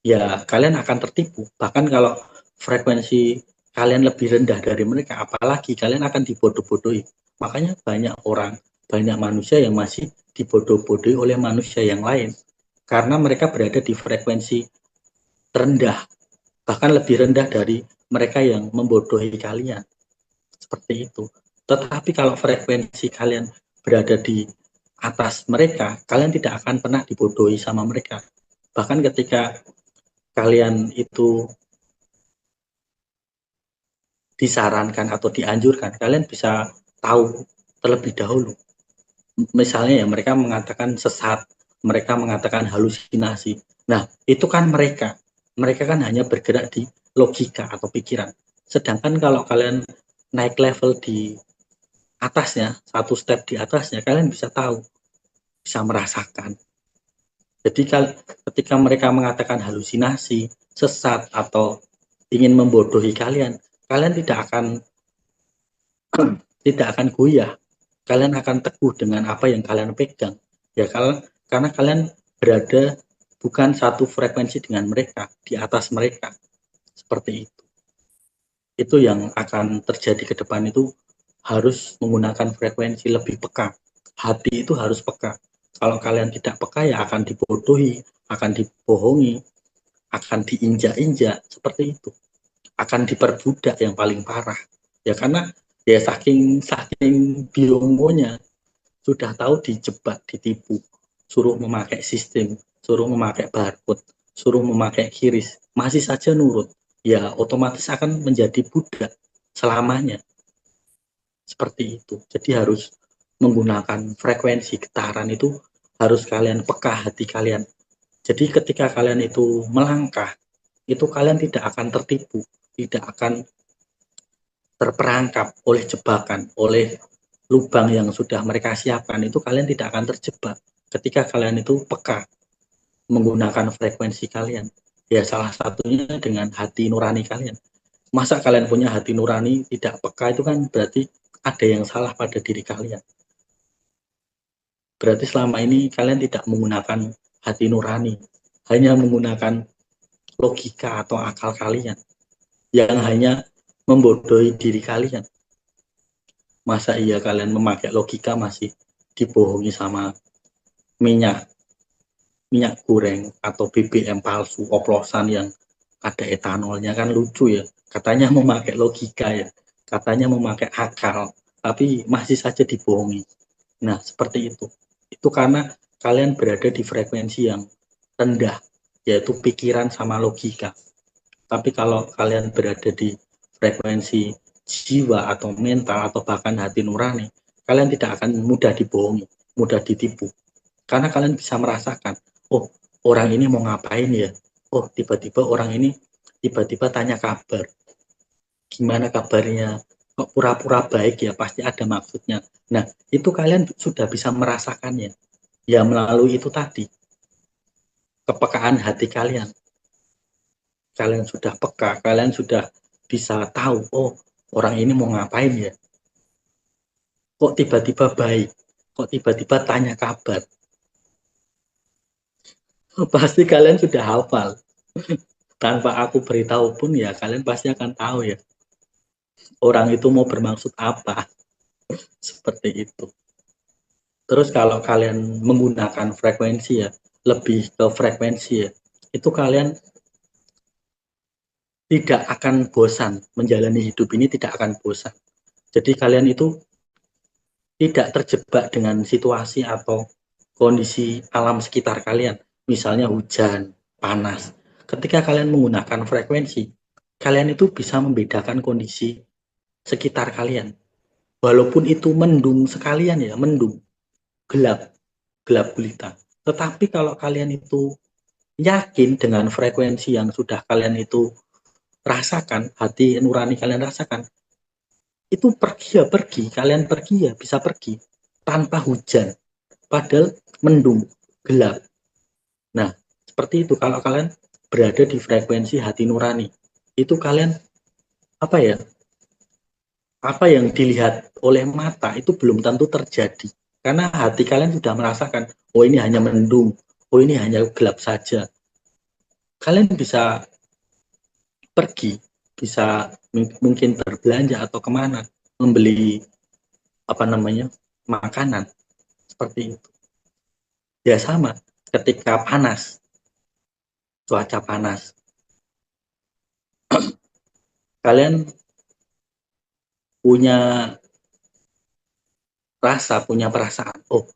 ya kalian akan tertipu. Bahkan kalau frekuensi kalian lebih rendah dari mereka, apalagi kalian akan dibodoh-bodohi. Makanya banyak manusia yang masih dibodoh-bodohi oleh manusia yang lain. Karena mereka berada di frekuensi rendah, bahkan lebih rendah dari mereka yang membodohi kalian. Seperti itu. Tetapi kalau frekuensi kalian berada di atas mereka, kalian tidak akan pernah dibodohi sama mereka. Bahkan ketika kalian itu disarankan atau dianjurkan, kalian bisa tahu terlebih dahulu. Misalnya ya mereka mengatakan sesat, mereka mengatakan halusinasi. Nah, itu kan mereka kan hanya bergerak di logika atau pikiran. Sedangkan kalau kalian naik level di atasnya, satu step di atasnya, kalian bisa tahu, bisa merasakan. Jadi ketika mereka mengatakan halusinasi, sesat, atau ingin membodohi kalian tidak akan goyah. Kalian akan teguh dengan apa yang kalian pegang. Ya karena kalian berada bukan satu frekuensi dengan mereka, di atas mereka. Seperti itu. Itu yang akan terjadi ke depan itu harus menggunakan frekuensi lebih peka. Hati itu harus peka. Kalau kalian tidak peka ya akan dibodohi, akan dibohongi, akan diinjak-injak, seperti itu. Akan diperbudak yang paling parah. Ya karena ya saking biongonya sudah tahu dijebak, ditipu, suruh memakai sistem, suruh memakai barcode, suruh memakai kiris, masih saja nurut. Ya otomatis akan menjadi budak selamanya. Seperti itu. Jadi harus menggunakan frekuensi getaran itu harus kalian peka hati kalian. Jadi ketika kalian itu melangkah, itu kalian tidak akan tertipu, tidak akan terperangkap oleh jebakan, oleh lubang yang sudah mereka siapkan, itu kalian tidak akan terjebak ketika kalian itu peka menggunakan frekuensi kalian. Ya salah satunya dengan hati nurani kalian. Masa kalian punya hati nurani tidak peka, itu kan berarti ada yang salah pada diri kalian. Berarti selama ini kalian tidak menggunakan hati nurani, hanya menggunakan logika atau akal kalian yang hanya membodohi diri kalian. Masa iya kalian memakai logika masih dibohongi sama minyak goreng atau BBM palsu oplosan yang ada etanolnya, kan lucu ya. Katanya memakai logika ya, katanya memakai akal, tapi masih saja dibohongi. Nah, seperti itu. Itu karena kalian berada di frekuensi yang rendah, yaitu pikiran sama logika. Tapi kalau kalian berada di frekuensi jiwa atau mental atau bahkan hati nurani, kalian tidak akan mudah dibohongi, mudah ditipu. Karena kalian bisa merasakan, oh orang ini mau ngapain ya? Oh tiba-tiba orang ini tiba-tiba tanya kabar. Gimana kabarnya? Kok pura-pura baik ya? Pasti ada maksudnya. Nah, itu kalian sudah bisa merasakannya. Ya melalui itu tadi, kepekaan hati kalian. Kalian sudah peka, kalian sudah bisa tahu, oh orang ini mau ngapain ya? Kok tiba-tiba baik? Kok tiba-tiba tanya kabar? Pasti kalian sudah hafal. Tanpa aku beritahu pun ya kalian pasti akan tahu ya. Orang itu mau bermaksud apa? Seperti itu. Terus kalau kalian menggunakan frekuensi ya, lebih ke frekuensi ya, itu kalian tidak akan bosan menjalani hidup ini, tidak akan bosan. Jadi kalian itu tidak terjebak dengan situasi atau kondisi alam sekitar kalian. Misalnya hujan, panas. Ketika kalian menggunakan frekuensi, kalian itu bisa membedakan kondisi sekitar kalian. Walaupun itu mendung sekalian ya, mendung, gelap, gelap gulita. Tetapi kalau kalian itu yakin dengan frekuensi yang sudah kalian itu rasakan, hati nurani kalian rasakan, itu pergi ya pergi, kalian pergi ya bisa pergi tanpa hujan, padahal mendung, gelap. Nah, seperti itu kalau kalian berada di frekuensi hati nurani, itu kalian apa ya? Apa yang dilihat oleh mata itu belum tentu terjadi. Karena hati kalian sudah merasakan, oh ini hanya mendung, oh ini hanya gelap saja. Kalian bisa pergi, bisa mungkin berbelanja atau kemana, membeli apa namanya makanan seperti itu. Ya sama, ketika panas, cuaca panas, kalian punya rasa, punya perasaan, oh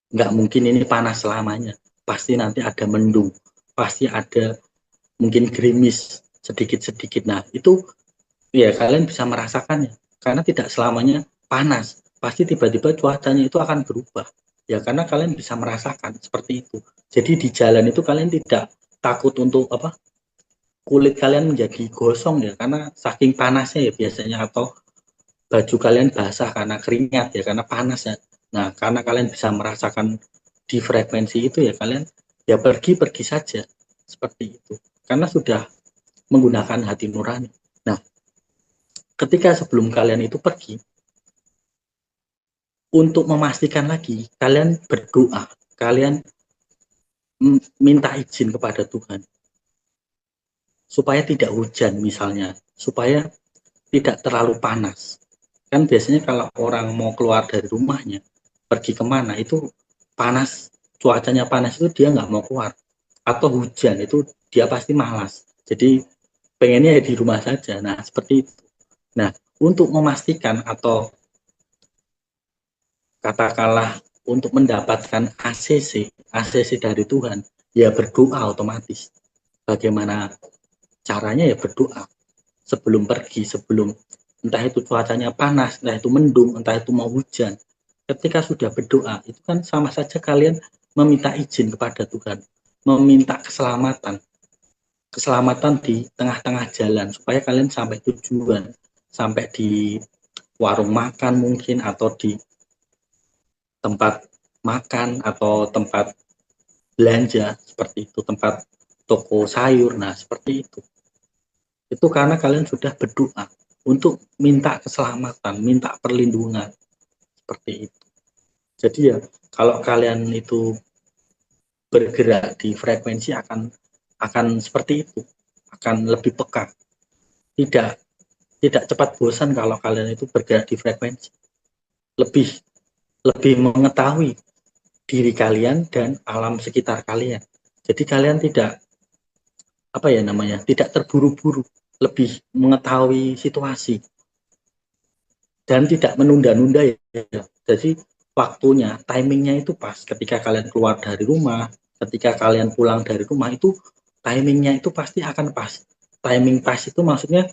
nggak mungkin ini panas selamanya, pasti nanti ada mendung, pasti ada mungkin gerimis sedikit-sedikit. Nah itu ya kalian bisa merasakannya, karena tidak selamanya panas, pasti tiba-tiba cuacanya itu akan berubah. Ya karena kalian bisa merasakan seperti itu. Jadi di jalan itu kalian tidak takut untuk apa kulit kalian menjadi gosong ya, karena saking panasnya ya biasanya, atau baju kalian basah karena keringat ya, karena panas ya. Nah karena kalian bisa merasakan di frekuensi itu ya, kalian ya pergi-pergi saja seperti itu, karena sudah menggunakan hati nurani. Nah ketika sebelum kalian itu pergi, untuk memastikan lagi, kalian berdoa, kalian minta izin kepada Tuhan supaya tidak hujan misalnya, supaya tidak terlalu panas. Kan biasanya kalau orang mau keluar dari rumahnya, pergi kemana itu panas, cuacanya panas itu dia nggak mau keluar. Atau hujan itu dia pasti malas. Jadi pengennya ya di rumah saja. Nah seperti itu. Nah untuk memastikan atau katakanlah untuk mendapatkan ACC dari Tuhan, ya berdoa otomatis. Bagaimana caranya ya berdoa. Sebelum pergi, sebelum entah itu cuacanya panas, entah itu mendung, entah itu mau hujan. Ketika sudah berdoa, itu kan sama saja kalian meminta izin kepada Tuhan, meminta keselamatan. Keselamatan di tengah-tengah jalan, supaya kalian sampai tujuan, sampai di warung makan mungkin, atau di tempat makan atau tempat belanja seperti itu, tempat toko sayur. Nah seperti itu karena kalian sudah berdoa untuk minta keselamatan, minta perlindungan seperti itu. Jadi ya kalau kalian itu bergerak di frekuensi akan seperti itu, akan lebih peka, tidak cepat bosan kalau kalian itu bergerak di frekuensi, lebih lebih mengetahui diri kalian dan alam sekitar kalian. Jadi kalian tidak apa ya namanya, tidak terburu-buru, lebih mengetahui situasi dan tidak menunda-nunda ya. Jadi waktunya, timingnya itu pas. Ketika kalian keluar dari rumah, ketika kalian pulang dari rumah, itu timingnya itu pasti akan pas. Timing pas itu maksudnya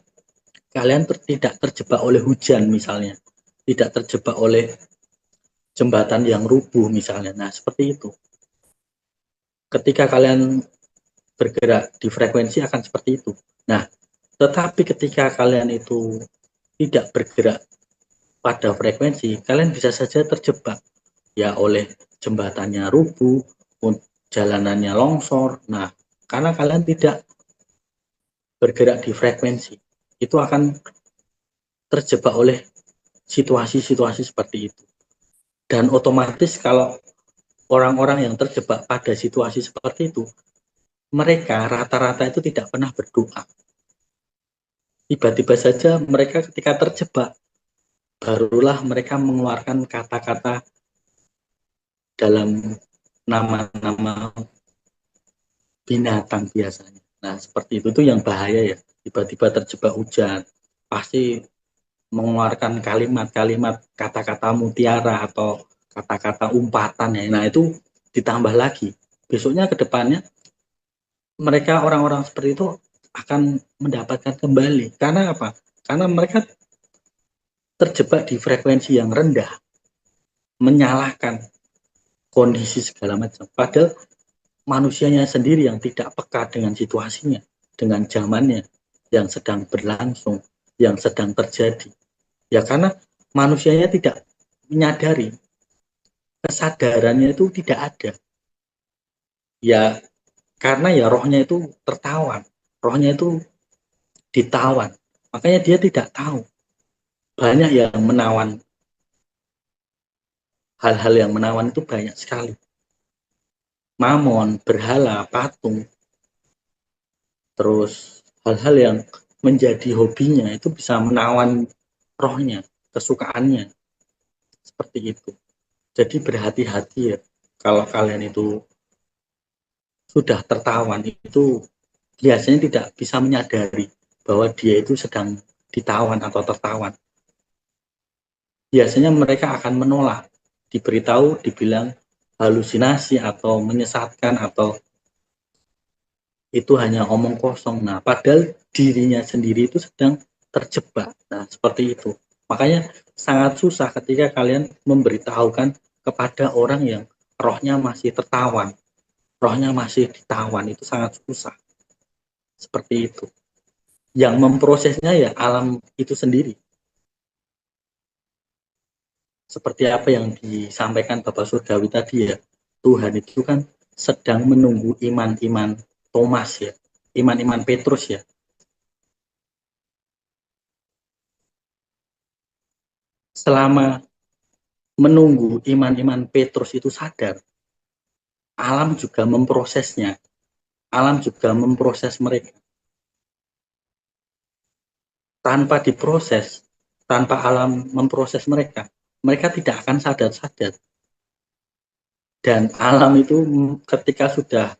kalian tidak terjebak oleh hujan misalnya, tidak terjebak oleh jembatan yang rubuh misalnya. Nah seperti itu. Ketika kalian bergerak di frekuensi akan seperti itu. Nah tetapi ketika kalian itu tidak bergerak pada frekuensi, kalian bisa saja terjebak ya oleh jembatannya rubuh, jalanannya longsor. Nah, karena kalian tidak bergerak di frekuensi, itu akan terjebak oleh situasi-situasi seperti itu. Dan otomatis kalau orang-orang yang terjebak pada situasi seperti itu, mereka rata-rata itu tidak pernah berdoa. Tiba-tiba saja mereka ketika terjebak, barulah mereka mengeluarkan kata-kata dalam nama-nama binatang biasanya. Nah, seperti itu tuh yang bahaya ya. Tiba-tiba terjebak hujan, pasti mengeluarkan kalimat-kalimat kata-kata mutiara atau kata-kata umpatan ya. Nah, itu ditambah lagi. Besoknya ke depannya mereka orang-orang seperti itu akan mendapatkan kembali. Karena apa? Karena mereka terjebak di frekuensi yang rendah, menyalahkan kondisi segala macam. Padahal manusianya sendiri yang tidak peka dengan situasinya, dengan zamannya yang sedang berlangsung, yang sedang terjadi. Ya karena manusianya tidak menyadari, kesadarannya itu tidak ada. Ya karena ya rohnya itu tertawan, rohnya itu ditawan. Makanya dia tidak tahu. Banyak yang menawan, hal-hal yang menawan itu banyak sekali. Mamon, berhala, patung, terus hal-hal yang menjadi hobinya itu bisa menawan rohnya, kesukaannya, seperti itu. Jadi berhati-hati ya, kalau kalian itu sudah tertawan, itu biasanya tidak bisa menyadari bahwa dia itu sedang ditawan atau tertawan. Biasanya mereka akan menolak, diberitahu, dibilang halusinasi atau menyesatkan atau itu hanya omong kosong. Nah, padahal dirinya sendiri itu sedang terjebak. Nah, seperti itu. Makanya sangat susah ketika kalian memberitahukan kepada orang yang rohnya masih tertawan, rohnya masih ditawan, itu sangat susah. Seperti itu. Yang memprosesnya ya alam itu sendiri. Seperti apa yang disampaikan Bapak Surgawi tadi ya, Tuhan itu kan sedang menunggu iman-iman Thomas ya, iman-iman Petrus ya. Selama menunggu iman-iman Petrus itu sadar, alam juga memprosesnya, alam juga memproses mereka. Tanpa diproses, tanpa alam memproses mereka, mereka tidak akan sadar-sadar. Dan alam itu ketika sudah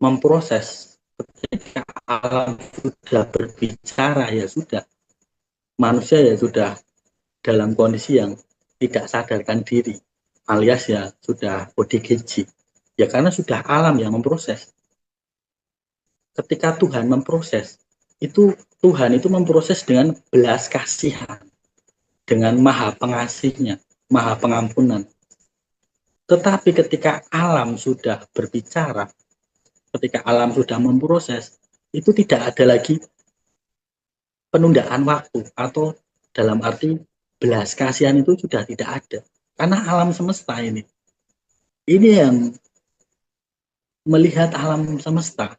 memproses, ketika alam sudah berbicara ya sudah, manusia ya sudah dalam kondisi yang tidak sadarkan diri, alias ya sudah ODGJ. Ya karena sudah alam yang memproses. Ketika Tuhan memproses, itu Tuhan itu memproses dengan belas kasihan, dengan maha pengasihnya, maha pengampunan. Tetapi ketika alam sudah berbicara, ketika alam sudah memproses, itu tidak ada lagi penundaan waktu atau dalam arti belas kasihan itu sudah tidak ada. Karena alam semesta ini yang melihat alam semesta,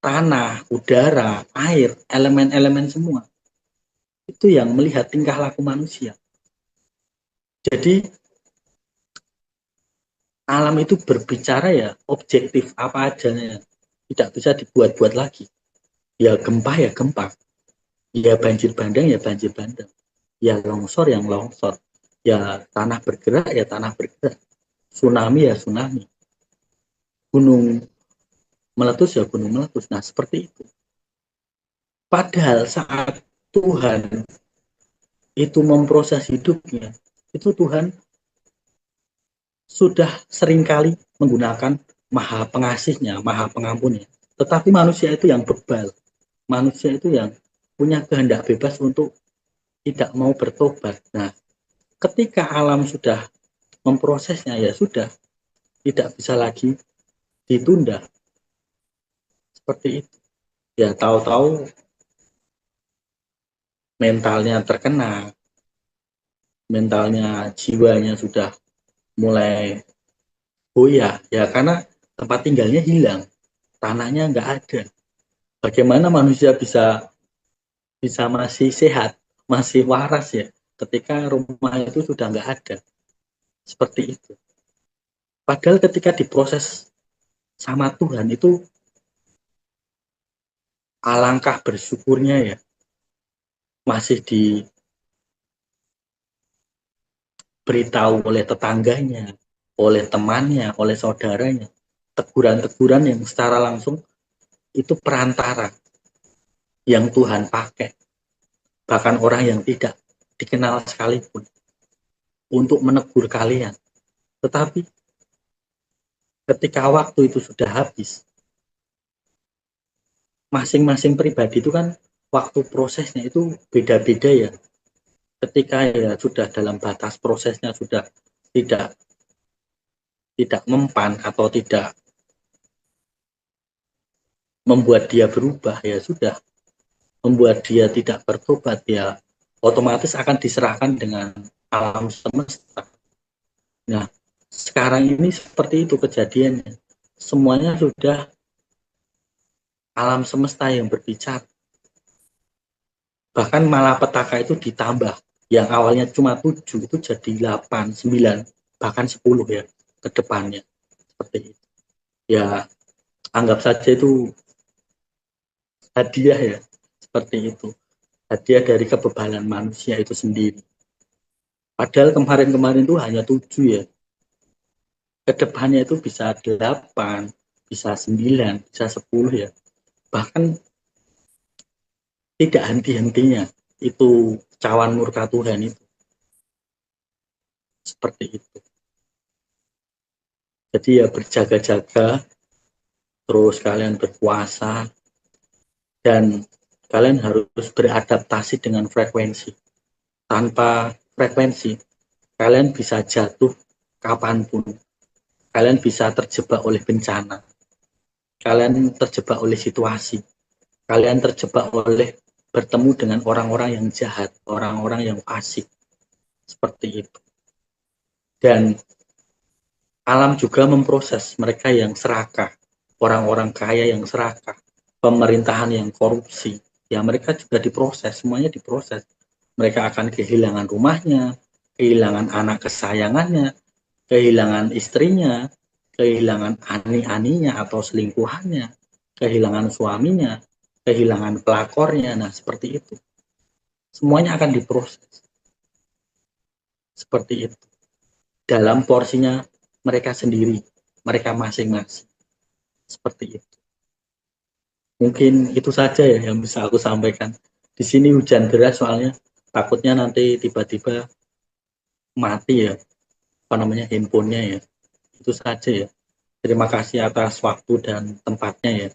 tanah, udara, air, elemen-elemen semua. Itu yang melihat tingkah laku manusia. Jadi alam itu berbicara ya objektif apa adanya. Tidak bisa dibuat-buat lagi. Ya gempa ya gempa. Ya banjir bandang ya banjir bandang. Ya longsor yang longsor. Ya tanah bergerak ya tanah bergerak. Tsunami ya tsunami. Gunung meletus ya gunung meletus. Nah seperti itu. Padahal saat Tuhan itu memproses hidupnya, itu Tuhan sudah seringkali menggunakan maha pengasihnya, maha pengampunnya. Tetapi manusia itu yang bebal. Manusia itu yang punya kehendak bebas untuk tidak mau bertobat. Nah, ketika alam sudah memprosesnya, ya sudah, tidak bisa lagi ditunda. Seperti itu. Ya, tahu-tahu mentalnya terkena, mentalnya, jiwanya sudah mulai goyah. Ya, karena tempat tinggalnya hilang, tanahnya nggak ada. Bagaimana manusia bisa masih sehat, masih waras ya, ketika rumah itu sudah nggak ada. Seperti itu. Padahal ketika diproses sama Tuhan itu alangkah bersyukurnya ya, masih diberitahu oleh tetangganya, oleh temannya, oleh saudaranya, teguran-teguran yang secara langsung itu perantara yang Tuhan pakai, bahkan orang yang tidak dikenal sekalipun untuk menegur kalian. Tetapi ketika waktu itu sudah habis, masing-masing pribadi itu kan waktu prosesnya itu beda-beda ya. Ketika ya sudah dalam batas prosesnya sudah tidak tidak mempan atau tidak membuat dia berubah, ya sudah membuat dia tidak bertobat, ya otomatis akan diserahkan dengan alam semesta. Nah, sekarang ini seperti itu kejadiannya. Semuanya sudah alam semesta yang berbicara. Bahkan malapetaka itu ditambah. Yang awalnya cuma 7 itu jadi 8, 9, bahkan 10 ya ke depannya. Seperti itu. Ya, anggap saja itu hadiah ya. Seperti itu. Hadiah dari kebebalan manusia itu sendiri. Padahal kemarin-kemarin itu hanya 7 ya. Kedepannya itu bisa 8, bisa 9, bisa 10 ya. Bahkan tidak henti-hentinya itu cawan murka Tuhan itu. Seperti itu. Jadi ya berjaga-jaga, terus kalian berpuasa, dan kalian harus beradaptasi dengan frekuensi. Tanpa frekuensi, kalian bisa jatuh kapanpun. Kalian bisa terjebak oleh bencana. Kalian terjebak oleh situasi. Kalian terjebak oleh bertemu dengan orang-orang yang jahat, orang-orang yang fasik. Seperti itu. Dan alam juga memproses mereka yang serakah, orang-orang kaya yang serakah, pemerintahan yang korupsi. Ya mereka juga diproses, semuanya diproses. Mereka akan kehilangan rumahnya, kehilangan anak kesayangannya, kehilangan istrinya, kehilangan ani-aninya atau selingkuhannya, kehilangan suaminya, kehilangan pelakornya. Nah, seperti itu. Semuanya akan diproses. Seperti itu. Dalam porsinya mereka sendiri, mereka masing-masing. Seperti itu. Mungkin itu saja ya yang bisa aku sampaikan. Di sini hujan deras soalnya takutnya nanti tiba-tiba mati ya, apa namanya, handphonenya ya. Itu saja ya. Terima kasih atas waktu dan tempatnya ya.